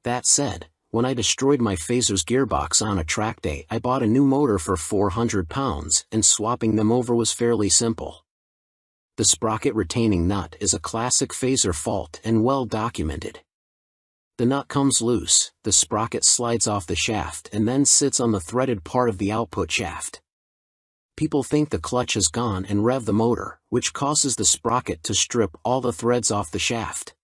E: That said, when I destroyed my Phazer's gearbox on a track day, I bought a new motor for £400 and swapping them over was fairly simple. The sprocket retaining nut is a classic Phazer fault and well documented. The nut comes loose, the sprocket slides off the shaft and then sits on the threaded part of the output shaft. People think the clutch is gone and rev the motor, which causes the sprocket to strip all the threads off the shaft.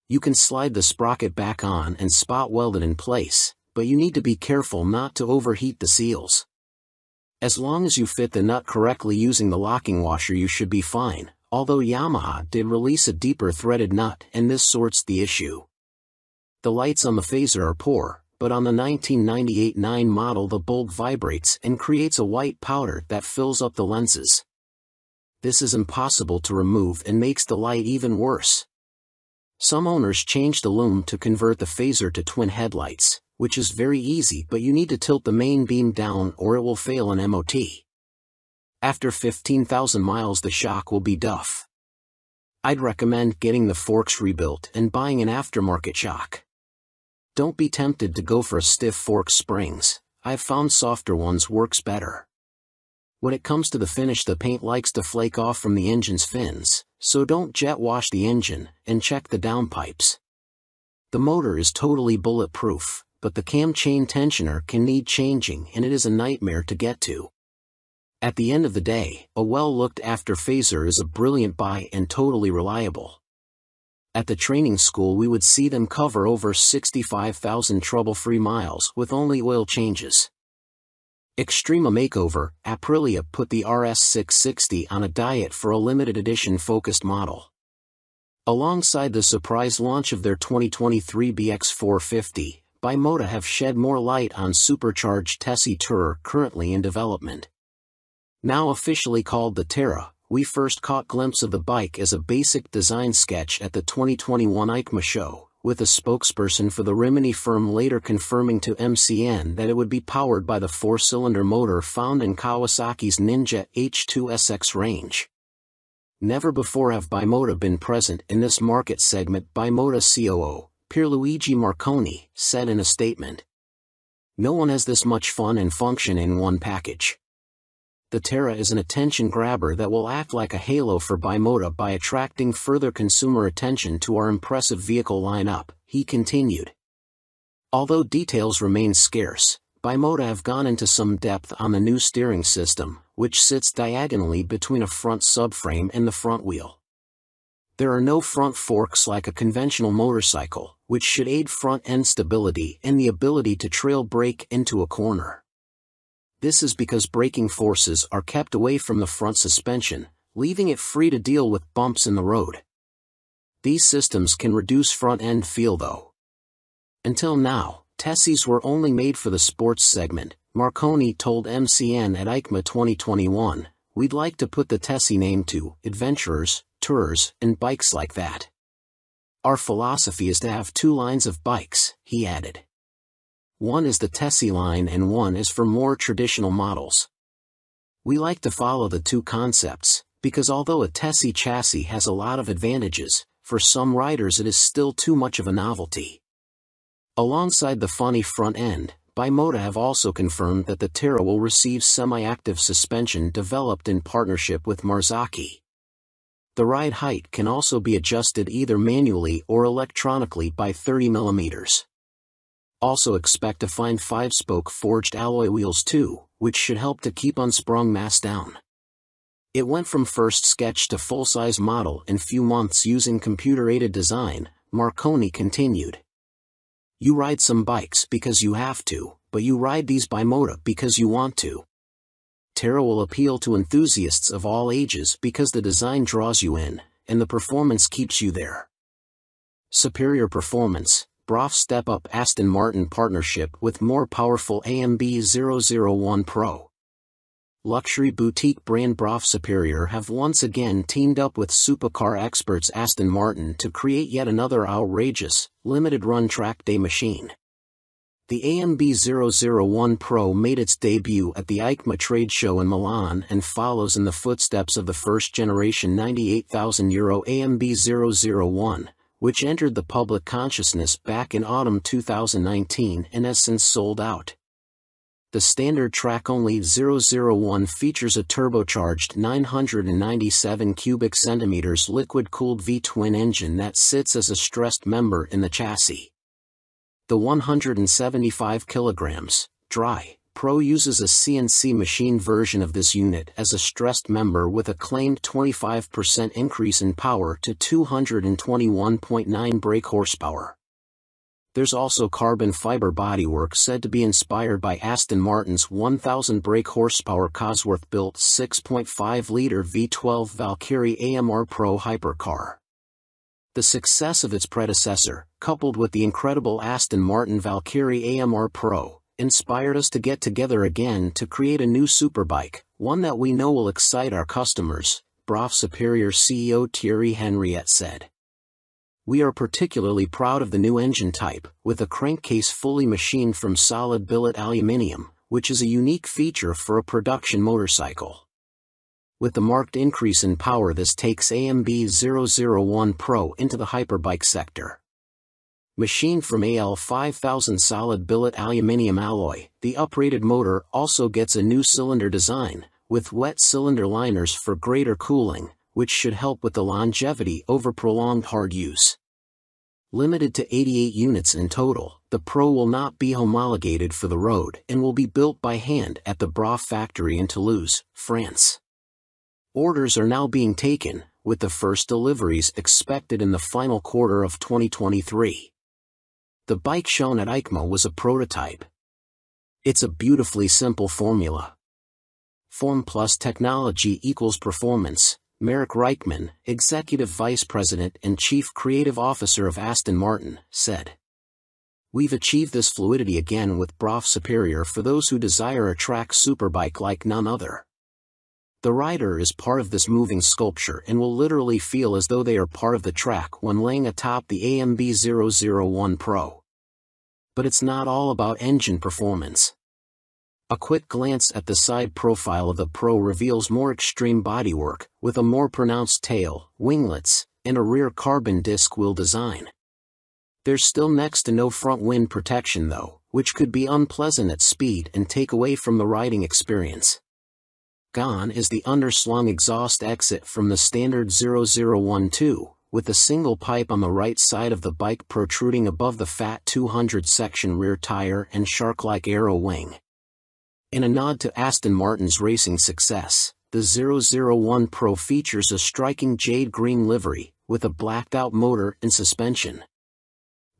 E: You can slide the sprocket back on and spot weld it in place, but you need to be careful not to overheat the seals. As long as you fit the nut correctly using the locking washer, you should be fine, although Yamaha did release a deeper threaded nut and this sorts the issue. The lights on the Phazer are poor, but on the 1998 9 model the bulb vibrates and creates a white powder that fills up the lenses. This is impossible to remove and makes the light even worse. Some owners changed the lume to convert the Phazer to twin headlights, which is very easy, but you need to tilt the main beam down or it will fail an MOT. After 15,000 miles the shock will be duff. I'd recommend getting the forks rebuilt and buying an aftermarket shock. Don't be tempted to go for stiff fork springs. I've found softer ones works better. When it comes to the finish, the paint likes to flake off from the engine's fins, so don't jet wash the engine, and check the downpipes. The motor is totally bulletproof, but the cam chain tensioner can need changing and it is a nightmare to get to. At the end of the day, a well-looked after Phazer is a brilliant buy and totally reliable. At the training school we would see them cover over 65,000 trouble-free miles with only oil changes. Extrema Makeover, Aprilia put the RS660 on a diet for a limited edition focused model. Alongside the surprise launch of their 2023 BX450, Bimota have shed more light on supercharged Tessie Tourer currently in development. Now officially called the Terra, we first caught glimpse of the bike as a basic design sketch at the 2021 EICMA show, with a spokesperson for the Rimini firm later confirming to MCN that it would be powered by the 4-cylinder motor found in Kawasaki's Ninja H2SX range. Never before have Bimota been present in this market segment, Bimota COO, Pierluigi Marconi, said in a statement. No one has this much fun and function in one package. The Terra is an attention grabber that will act like a halo for Bimota by attracting further consumer attention to our impressive vehicle lineup, he continued. Although details remain scarce, Bimota have gone into some depth on the new steering system, which sits diagonally between a front subframe and the front wheel. There are no front forks like a conventional motorcycle, which should aid front-end stability and the ability to trail brake into a corner. This is because braking forces are kept away from the front suspension, leaving it free to deal with bumps in the road. These systems can reduce front-end feel though. Until now, Tessies were only made for the sports segment. Marconi told MCN at EICMA 2021, "We'd like to put the Tessie name to adventurers, tourers, and bikes like that. Our philosophy is to have two lines of bikes," he added. One is the Tessie line and one is for more traditional models. We like to follow the two concepts, because although a Tessie chassis has a lot of advantages, for some riders it is still too much of a novelty. Alongside the funny front end, Bimota have also confirmed that the Terra will receive semi-active suspension developed in partnership with Marzocchi. The ride height can also be adjusted either manually or electronically by 30 mm. Also expect to find 5-spoke forged alloy wheels too, which should help to keep unsprung mass down. It went from first sketch to full-size model in few months using computer-aided design, Marconi continued. You ride some bikes because you have to, but you ride these Bimota because you want to. Terra will appeal to enthusiasts of all ages because the design draws you in, and the performance keeps you there. Superior performance, Brough step up Aston Martin partnership with more powerful AMB 001 Pro. Luxury boutique brand Brough Superior have once again teamed up with supercar experts Aston Martin to create yet another outrageous, limited-run track day machine. The AMB 001 Pro made its debut at the EICMA trade show in Milan and follows in the footsteps of the first-generation €98,000 AMB 001, which entered the public consciousness back in autumn 2019 and has since sold out. The standard track-only 001 features a turbocharged 997 cubic centimeters liquid-cooled V-twin engine that sits as a stressed member in the chassis. The 175 kilograms, dry, Pro uses a CNC machine version of this unit as a stressed member with a claimed 25% increase in power to 221.9 brake horsepower. There's also carbon fiber bodywork said to be inspired by Aston Martin's 1,000 brake horsepower Cosworth-built 6.5-liter V12 Valkyrie AMR Pro hypercar. The success of its predecessor, coupled with the incredible Aston Martin Valkyrie AMR Pro, inspired us to get together again to create a new superbike, one that we know will excite our customers, Brough Superior CEO Thierry Henriette said. We are particularly proud of the new engine type, with a crankcase fully machined from solid billet aluminium, which is a unique feature for a production motorcycle. With the marked increase in power, this takes AMB 001 Pro into the hyperbike sector. Machined from AL 5000 solid billet aluminium alloy, the uprated motor also gets a new cylinder design, with wet cylinder liners for greater cooling, which should help with the longevity over prolonged hard use. Limited to 88 units in total, the Pro will not be homologated for the road and will be built by hand at the Brough factory in Toulouse, France. Orders are now being taken, with the first deliveries expected in the final quarter of 2023. The bike shown at EICMA was a prototype. It's a beautifully simple formula. Form plus technology equals performance, Marek Reichman, Executive Vice President and Chief Creative Officer of Aston Martin, said. We've achieved this fluidity again with Brough Superior for those who desire a track superbike like none other. The rider is part of this moving sculpture and will literally feel as though they are part of the track when laying atop the AMB 001 Pro. But it's not all about engine performance. A quick glance at the side profile of the Pro reveals more extreme bodywork, with a more pronounced tail, winglets, and a rear carbon disc wheel design. There's still next to no front wind protection though, which could be unpleasant at speed and take away from the riding experience. Gone is the underslung exhaust exit from the standard 001-2, with a single pipe on the right side of the bike protruding above the fat 200 section rear tire and shark-like aero wing. In a nod to Aston Martin's racing success, the 001 Pro features a striking jade green livery, with a blacked-out motor and suspension.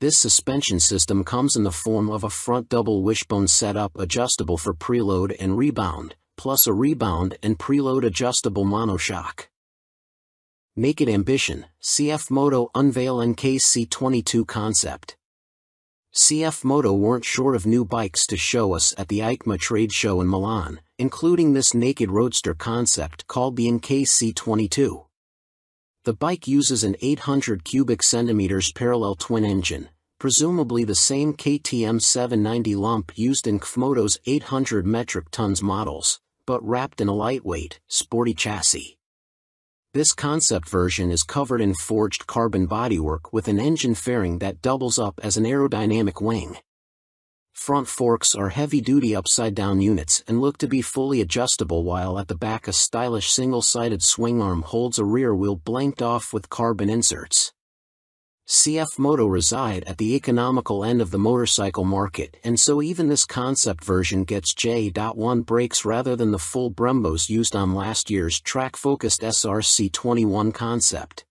E: This suspension system comes in the form of a front double wishbone setup adjustable for preload and rebound, plus a rebound and preload adjustable monoshock. Naked Ambition, CF Moto unveil NKC22 concept. CF Moto weren't short of new bikes to show us at the EICMA trade show in Milan, including this naked roadster concept called the NKC22. The bike uses an 800 cubic centimeters parallel twin engine, presumably the same KTM 790 lump used in KFMoto's 800 metric tons models, but wrapped in a lightweight, sporty chassis. This concept version is covered in forged carbon bodywork with an engine fairing that doubles up as an aerodynamic wing. Front forks are heavy-duty upside-down units and look to be fully adjustable, while at the back a stylish single-sided swing arm holds a rear wheel blanked off with carbon inserts. CF Moto reside at the economical end of the motorcycle market, and so even this concept version gets J.1 brakes rather than the full Brembos used on last year's track-focused SRC21 concept.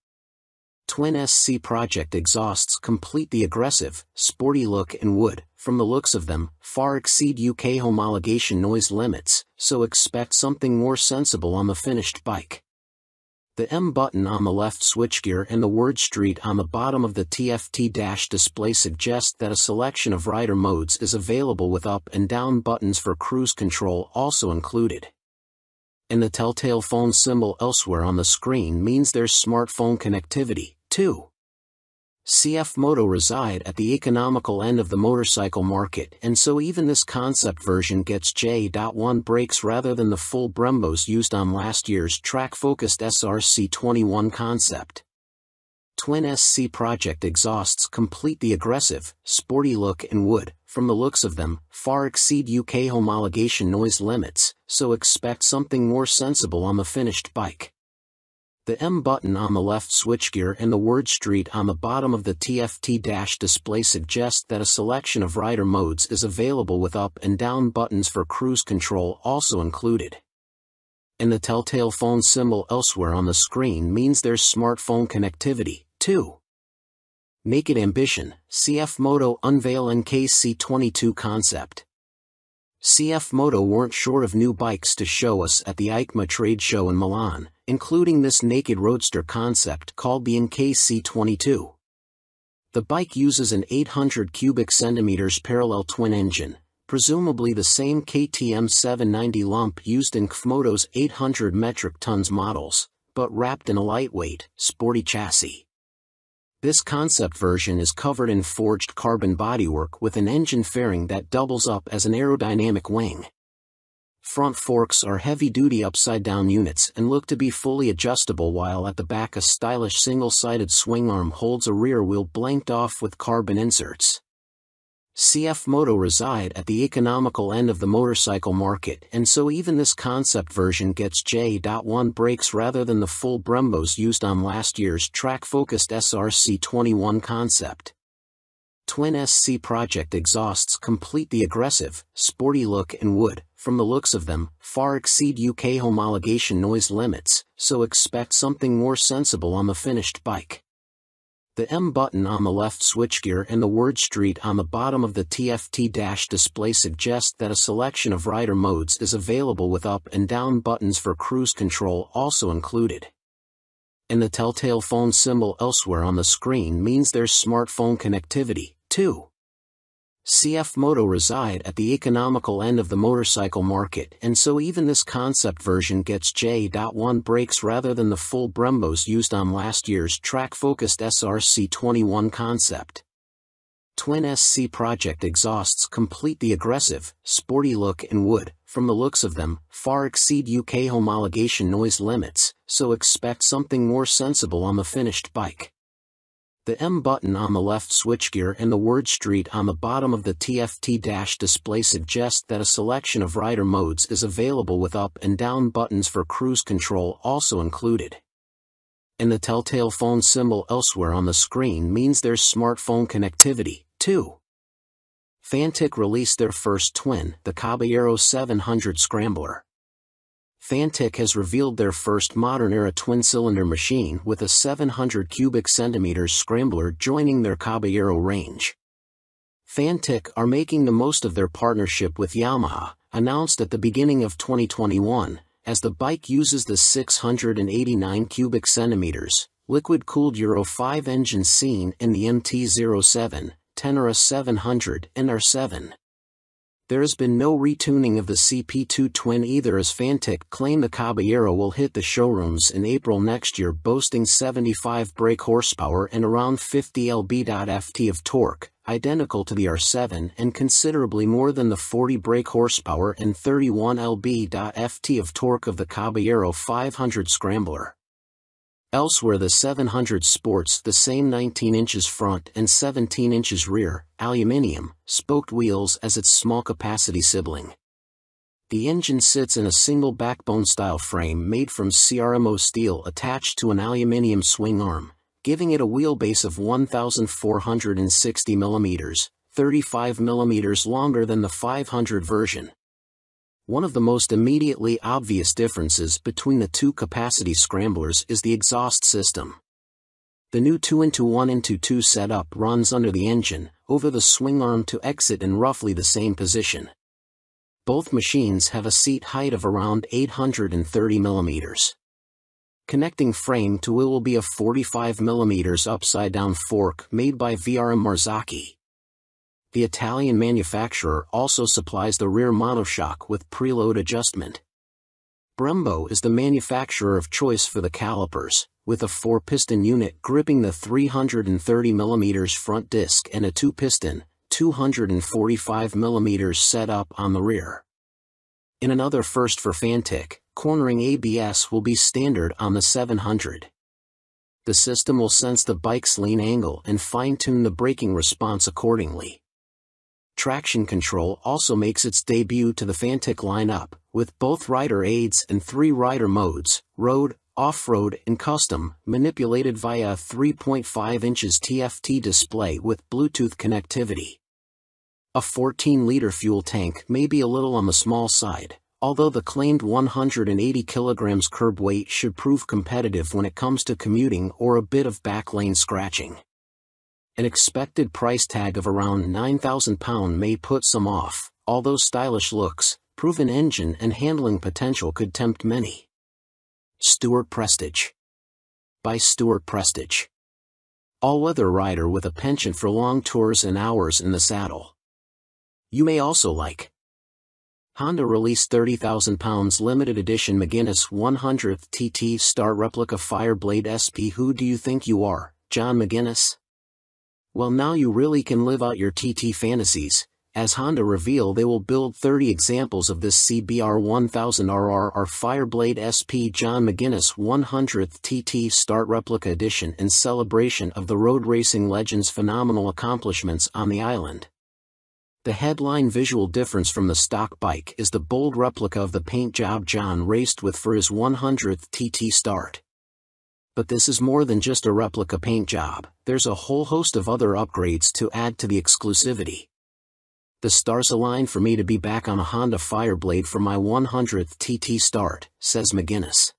E: Twin SC Project exhausts complete the aggressive, sporty look and would, from the looks of them, far exceed UK homologation noise limits, so expect something more sensible on the finished bike. The M button on the left switchgear and the word Street on the bottom of the TFT dash display suggest that a selection of rider modes is available with up and down buttons for cruise control also included. And the telltale phone symbol elsewhere on the screen means there's smartphone connectivity, too. CF Moto reside at the economical end of the motorcycle market, and so even this concept version gets J.1 brakes rather than the full Brembos used on last year's track-focused SRC21 concept. Twin SC Project exhausts complete the aggressive, sporty look and would, from the looks of them, far exceed UK homologation noise limits, so expect something more sensible on the finished bike. The M button on the left switchgear and the word Street on the bottom of the TFT dash display suggest that a selection of rider modes is available with up and down buttons for cruise control also included. And the telltale phone symbol elsewhere on the screen means there's smartphone connectivity, too. Naked Ambition, CF Moto unveil NKC22 concept. CF Moto weren't short of new bikes to show us at the EICMA trade show in Milan, including this naked roadster concept called the NKC22. The bike uses an 800 cubic centimeters parallel twin engine, presumably the same KTM 790 lump used in KFMoto's 800 metric tons models, but wrapped in a lightweight, sporty chassis. This concept version is covered in forged carbon bodywork with an engine fairing that doubles up as an aerodynamic wing. Front forks are heavy-duty upside-down units and look to be fully adjustable, while at the back a stylish single-sided swing arm holds a rear wheel blanked off with carbon inserts. CF Moto reside at the economical end of the motorcycle market, and so even this concept version gets J.1 brakes rather than the full Brembos used on last year's track-focused SRC21 concept. Twin SC Project exhausts complete the aggressive, sporty look and would, from the looks of them, far exceed UK homologation noise limits, so expect something more sensible on the finished bike. The M button on the left switchgear and the word Street on the bottom of the TFT dash display suggest that a selection of rider modes is available with up and down buttons for cruise control also included. And the telltale phone symbol elsewhere on the screen means there's smartphone connectivity, too. CF Moto reside at the economical end of the motorcycle market, and so even this concept version gets J.1 brakes rather than the full Brembos used on last year's track-focused SRC21 concept. Twin SC Project exhausts complete the aggressive, sporty look and would, from the looks of them, far exceed UK homologation noise limits, so expect something more sensible on the finished bike. The M button on the left switchgear and the word Street on the bottom of the TFT dash display suggest that a selection of rider modes is available with up and down buttons for cruise control also included. And the telltale phone symbol elsewhere on the screen means there's smartphone connectivity, too. Fantic released their first twin, the Caballero 700 Scrambler. Fantic has revealed their first modern-era twin-cylinder machine with a 700 cubic centimeters scrambler joining their Caballero range. Fantic are making the most of their partnership with Yamaha, announced at the beginning of 2021, as the bike uses the 689 cubic centimeters, liquid-cooled Euro 5 engine seen in the MT-07, Tenere 700 and R7. There has been no retuning of the CP2 twin either, as Fantic claim the Caballero will hit the showrooms in April next year, boasting 75 brake horsepower and around 50 lb-ft of torque, identical to the R7 and considerably more than the 40 brake horsepower and 31 lb-ft of torque of the Caballero 500 Scrambler. Elsewhere, the 700 sports the same 19 inches front and 17 inches rear, aluminium, spoked wheels as its small-capacity sibling. The engine sits in a single backbone-style frame made from CRMO steel attached to an aluminium swing arm, giving it a wheelbase of 1,460 mm, 35 mm longer than the 500 version. One of the most immediately obvious differences between the two capacity scramblers is the exhaust system. The new 2-into-1-into-2 setup runs under the engine, over the swing arm to exit in roughly the same position. Both machines have a seat height of around 830 mm. Connecting frame to wheel will be a 45 mm upside-down fork made by VRM Marzocchi. The Italian manufacturer also supplies the rear monoshock with preload adjustment. Brembo is the manufacturer of choice for the calipers, with a 4-piston unit gripping the 330 mm front disc and a 2-piston, 245 mm setup on the rear. In another first for Fantic, cornering ABS will be standard on the 700. The system will sense the bike's lean angle and fine-tune the braking response accordingly. Traction control also makes its debut to the Fantic lineup, with both rider aids and 3 rider modes, road, off-road and custom, manipulated via a 3.5 inches TFT display with Bluetooth connectivity. A 14-liter fuel tank may be a little on the small side, although the claimed 180 kilograms curb weight should prove competitive when it comes to commuting or a bit of back lane scratching. An expected price tag of around £9,000 may put some off, although stylish looks, proven engine and handling potential could tempt many. Stuart Prestige. By Stuart Prestige. All-weather rider with a penchant for long tours and hours in the saddle. You may also like. Honda released £30,000 limited edition McGuinness 100th TT Star Replica Fireblade SP. Who do you think you are, John McGuinness? Well, now you really can live out your TT fantasies, as Honda reveal they will build 30 examples of this CBR 1000RR Fireblade SP John McGuinness 100th TT Start Replica Edition in celebration of the road racing legend's phenomenal accomplishments on the island. The headline visual difference from the stock bike is the bold replica of the paint job John raced with for his 100th TT Start. But this is more than just a replica paint job, there's a whole host of other upgrades to add to the exclusivity. The stars align for me to be back on a Honda Fireblade for my 100th TT Start, says McGuinness.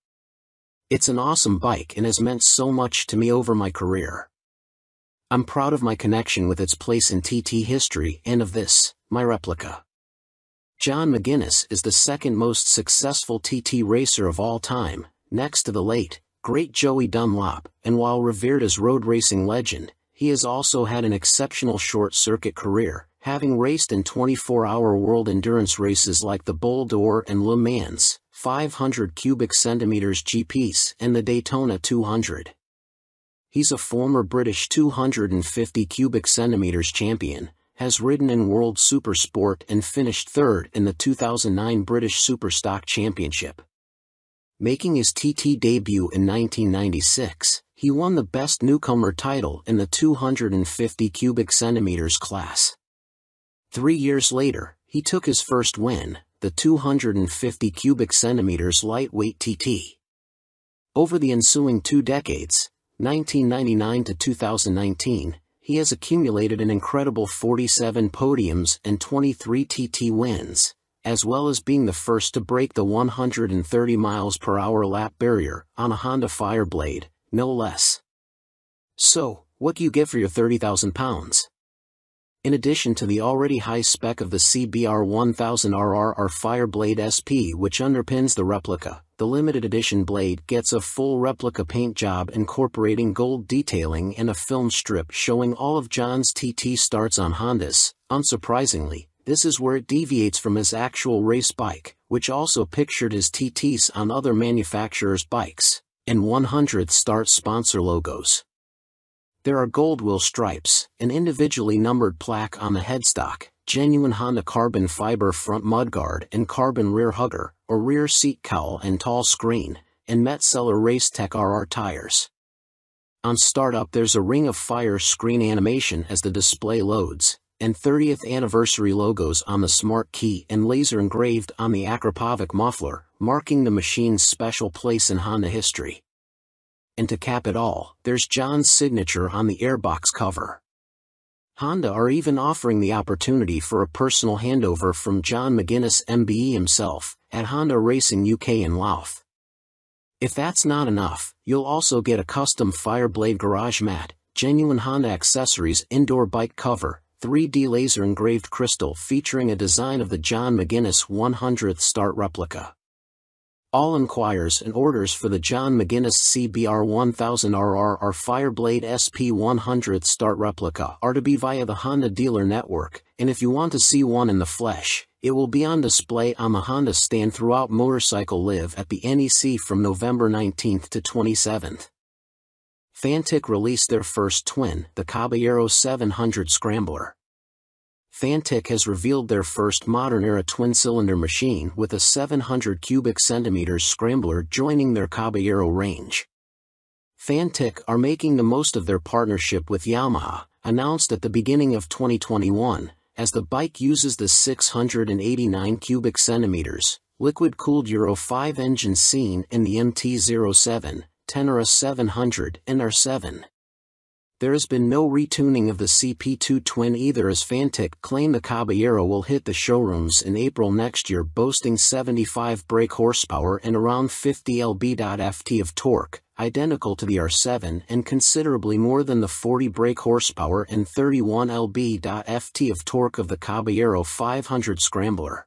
E: It's an awesome bike and has meant so much to me over my career. I'm proud of my connection with its place in TT history and of this, my replica. John McGuinness is the second most successful TT racer of all time, next to the late, great Joey Dunlop, and while revered as road racing legend, he has also had an exceptional short-circuit career, having raced in 24-hour world endurance races like the Bol d'Or and Le Mans, 500 cubic centimeters GPs, and the Daytona 200. He's a former British 250 cubic centimeters champion, has ridden in World Supersport and finished third in the 2009 British Superstock Championship. Making his TT debut in 1996, he won the Best Newcomer title in the 250 cubic centimeters class. 3 years later, he took his first win, the 250 cubic centimeters lightweight TT. Over the ensuing 2 decades, 1999 to 2019, he has accumulated an incredible 47 podiums and 23 TT wins, as well as being the first to break the 130 miles per hour lap barrier on a Honda Fireblade, no less. So, what do you get for your 30,000 pounds? In addition to the already high spec of the CBR 1000RR Fireblade SP which underpins the replica, the limited edition blade gets a full replica paint job incorporating gold detailing and a film strip showing all of John's TT starts on Hondas. Unsurprisingly, this is where it deviates from his actual race bike, which also pictured his TTs on other manufacturers' bikes, and 100th start sponsor logos. There are gold wheel stripes, an individually numbered plaque on the headstock, genuine Honda carbon fiber front mudguard and carbon rear hugger, or rear seat cowl and tall screen, and Metzeler Racetech RR tires. On startup there's a ring of fire screen animation as the display loads, and 30th anniversary logos on the smart key and laser engraved on the Akrapovic muffler, marking the machine's special place in Honda history. And to cap it all, there's John's signature on the airbox cover. Honda are even offering the opportunity for a personal handover from John McGuinness MBE himself, at Honda Racing UK in Louth. If that's not enough, you'll also get a custom Fireblade garage mat, genuine Honda accessories indoor bike cover, 3D laser engraved crystal featuring a design of the John McGuinness 100th start replica. All inquiries and orders for the John McGuinness CBR 1000RR Fireblade SP 100th start replica are to be via the Honda dealer network, and if you want to see one in the flesh, it will be on display on the Honda stand throughout Motorcycle Live at the NEC from November 19th to 27th. Fantic released their first twin, the Caballero 700 Scrambler. Fantic has revealed their first modern-era twin-cylinder machine with a 700 cubic centimeters scrambler joining their Caballero range. Fantic are making the most of their partnership with Yamaha, announced at the beginning of 2021, as the bike uses the 689 cubic centimeters, liquid-cooled Euro 5 engine seen in the MT-07, Tenere 700 and R7. There has been no retuning of the CP2 twin either, as Fantic claim the Caballero will hit the showrooms in April next year, boasting 75 brake horsepower and around 50 lb.ft of torque, identical to the R7 and considerably more than the 40 brake horsepower and 31 lb.ft of torque of the Caballero 500 Scrambler.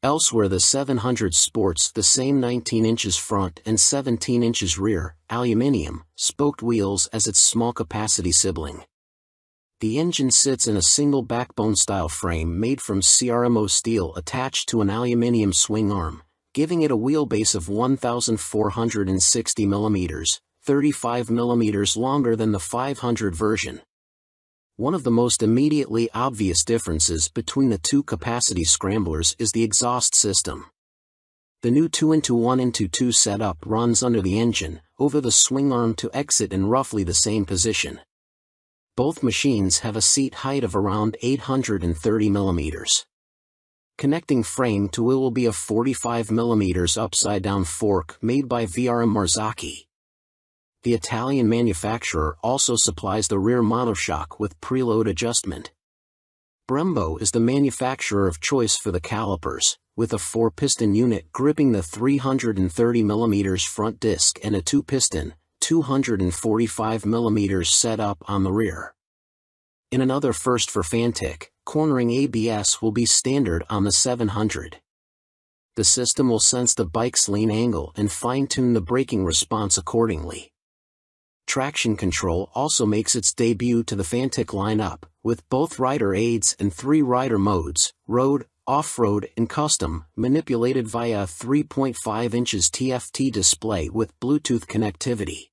E: Elsewhere the 700 sports the same 19 inches front and 17 inches rear, aluminium, spoked wheels as its small capacity sibling. The engine sits in a single backbone-style frame made from CRMO steel attached to an aluminium swing arm, giving it a wheelbase of 1,460 mm, 35 mm longer than the 500 version. One of the most immediately obvious differences between the two capacity scramblers is the exhaust system. The new 2-into-1-into-2 setup runs under the engine, over the swing arm to exit in roughly the same position. Both machines have a seat height of around 830 mm. Connecting frame to it will be a 45 mm upside-down fork made by VRM Marzocchi. The Italian manufacturer also supplies the rear monoshock with preload adjustment. Brembo is the manufacturer of choice for the calipers, with a 4-piston unit gripping the 330 mm front disc and a 2-piston, 245 mm setup on the rear. In another first for Fantic, cornering ABS will be standard on the 700. The system will sense the bike's lean angle and fine-tune the braking response accordingly. Traction control also makes its debut to the Fantic lineup, with both rider aids and 3 rider modes, road, off-road and custom, manipulated via a 3.5 inches TFT display with Bluetooth connectivity.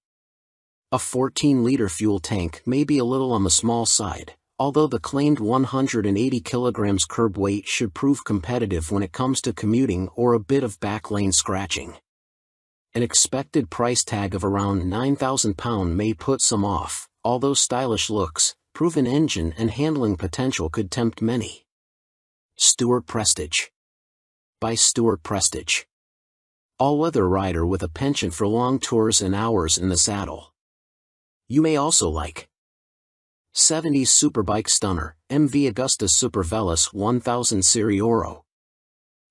E: A 14-liter fuel tank may be a little on the small side, although the claimed 180 kilograms curb weight should prove competitive when it comes to commuting or a bit of back lane scratching. An expected price tag of around £9,000 may put some off, although stylish looks, proven engine and handling potential could tempt many. Stuart Prestige. By Stuart Prestige. All-weather rider with a penchant for long tours and hours in the saddle. You may also like 70s superbike stunner, MV Agusta Super Veloz 1000 Serie Oro.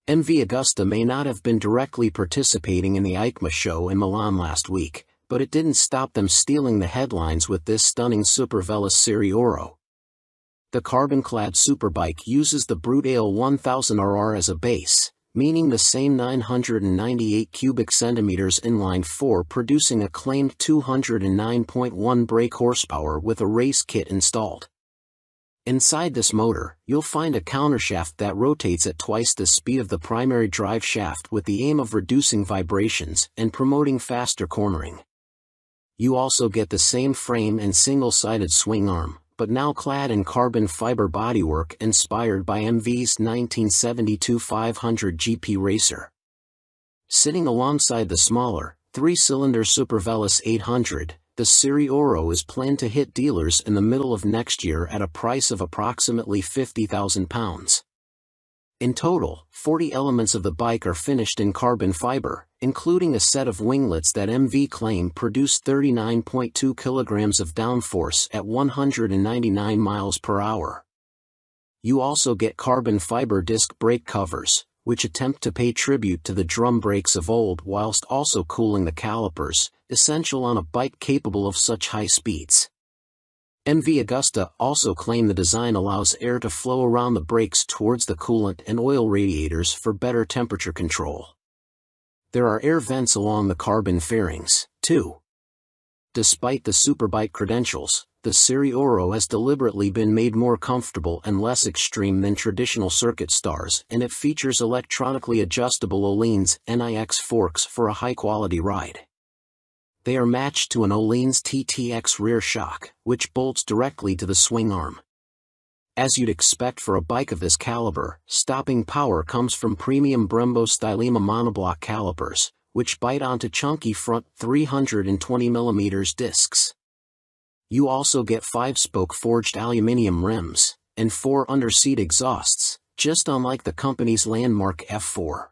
E: MV Agusta may not have been directly participating in the EICMA show in Milan last week, but it didn't stop them stealing the headlines with this stunning Superveloce Serie Oro. The carbon-clad superbike uses the Brute Ale 1000RR as a base, meaning the same 998 cubic centimeters inline 4, producing a claimed 209.1 brake horsepower with a race kit installed. Inside this motor, you'll find a countershaft that rotates at twice the speed of the primary drive shaft with the aim of reducing vibrations and promoting faster cornering. You also get the same frame and single-sided swing arm, but now clad in carbon fiber bodywork inspired by MV's 1972 500 GP Racer. Sitting alongside the smaller, 3-cylinder Superveloce 800, the Serie Oro is planned to hit dealers in the middle of next year at a price of approximately £50,000. In total, 40 elements of the bike are finished in carbon fiber, including a set of winglets that MV claim produce 39.2 kilograms of downforce at 199 miles per hour. You also get carbon fiber disc brake covers, which attempt to pay tribute to the drum brakes of old whilst also cooling the calipers, essential on a bike capable of such high speeds. MV Agusta also claim the design allows air to flow around the brakes towards the coolant and oil radiators for better temperature control. There are air vents along the carbon fairings, too. Despite the superbike credentials, the Serie Oro has deliberately been made more comfortable and less extreme than traditional circuit stars, and it features electronically adjustable Öhlins NIX forks for a high-quality ride. They are matched to an Öhlins TTX rear shock, which bolts directly to the swing arm. As you'd expect for a bike of this caliber, stopping power comes from premium Brembo Stylema monoblock calipers, which bite onto chunky front 320mm discs. You also get 5-spoke forged aluminium rims, and 4 under-seat exhausts, just unlike the company's landmark F4.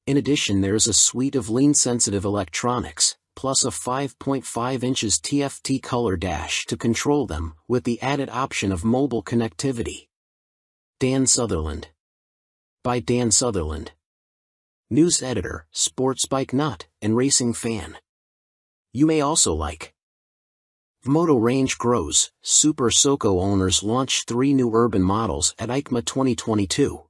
E: In addition, there's a suite of lean-sensitive electronics, plus a 5.5 inches TFT color dash to control them, with the added option of mobile connectivity. Dan Sutherland. By Dan Sutherland. News editor, sports bike nut, and racing fan. You may also like. Vmoto range grows, Super Soco owners launch 3 new urban models at EICMA 2022.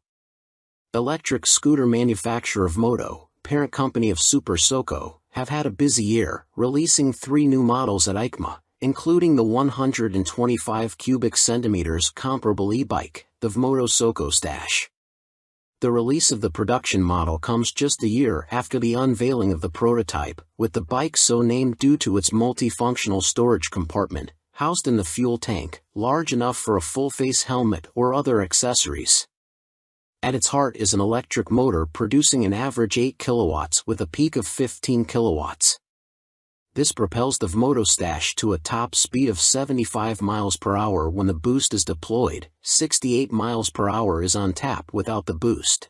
E: Electric scooter manufacturer Vmoto, parent company of Super Soco, have had a busy year, releasing 3 new models at EICMA, including the 125 cubic centimeters comparable e-bike, the Vmoto Soco Stash. The release of the production model comes just a year after the unveiling of the prototype, with the bike so named due to its multifunctional storage compartment, housed in the fuel tank, large enough for a full-face helmet or other accessories. At its heart is an electric motor producing an average 8 kilowatts with a peak of 15 kilowatts. This propels the Vmoto Stash to a top speed of 75 miles per hour when the boost is deployed. 68 miles per hour is on tap without the boost.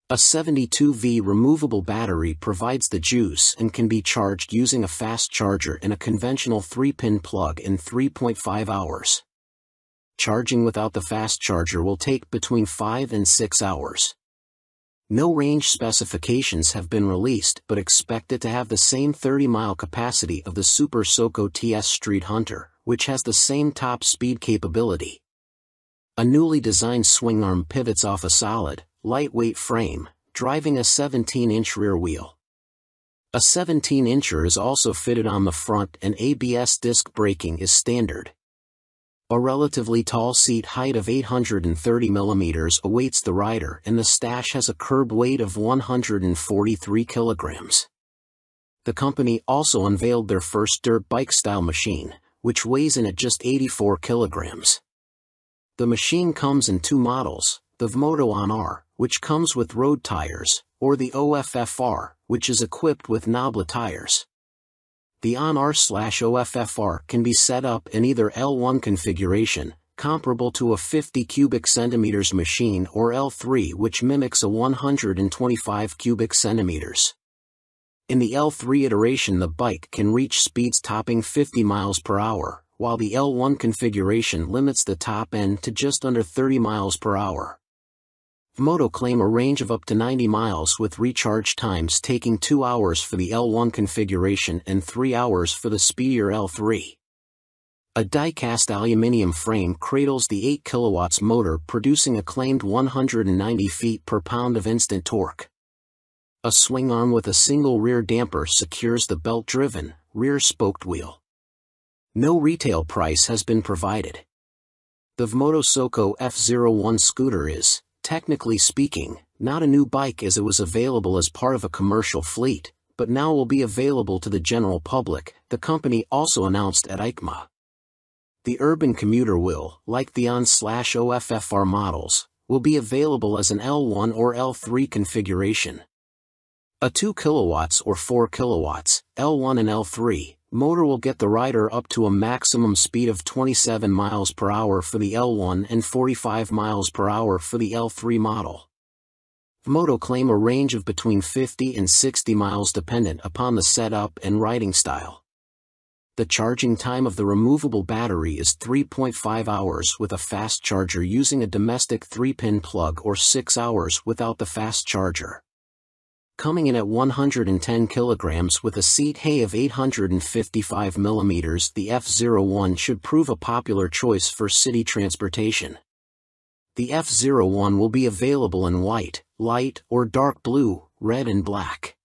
E: A 72V removable battery provides the juice and can be charged using a fast charger in a conventional 3-pin plug in 3.5 hours. Charging without the fast charger will take between 5 and 6 hours. No range specifications have been released, but expect it to have the same 30-mile capacity of the Super Soco TS Street Hunter, which has the same top speed capability. A newly designed swing arm pivots off a solid, lightweight frame, driving a 17-inch rear wheel. A 17-incher is also fitted on the front, and ABS disc braking is standard. A relatively tall seat height of 830 mm awaits the rider, and the Stash has a curb weight of 143 kilograms. The company also unveiled their first dirt bike-style machine, which weighs in at just 84 kilograms. The machine comes in 2 models, the Vmoto On-R, which comes with road tires, or the OFFR, which is equipped with Nobla tires. The On-R/OFFR can be set up in either L1 configuration, comparable to a 50 cubic centimeters machine, or L3, which mimics a 125 cubic centimeters. In the L3 iteration, the bike can reach speeds topping 50 miles per hour, while the L1 configuration limits the top end to just under 30 miles per hour. Vmoto claim a range of up to 90 miles with recharge times taking 2 hours for the L1 configuration and 3 hours for the speedier L3. A die-cast aluminium frame cradles the 8 kilowatts motor, producing a claimed 190 feet per pound of instant torque. A swing arm with a single rear damper secures the belt-driven, rear-spoked wheel. No retail price has been provided. The Vmoto Soco F01 scooter is, technically speaking, not a new bike as it was available as part of a commercial fleet, but now will be available to the general public, the company also announced at EICMA. The urban commuter will, like the ON/OFFR models, will be available as an L1 or L3 configuration. A 2 kilowatts or 4 kilowatts, L1 and L3, motor will get the rider up to a maximum speed of 27 miles per hour for the L1 and 45 miles per hour for the L3 model. Vmoto claim a range of between 50 and 60 miles dependent upon the setup and riding style. The charging time of the removable battery is 3.5 hours with a fast charger using a domestic 3-pin plug or 6 hours without the fast charger. Coming in at 110 kilograms with a seat height of 855 millimeters, the F01 should prove a popular choice for city transportation. The F01 will be available in white, light or dark blue, red and black.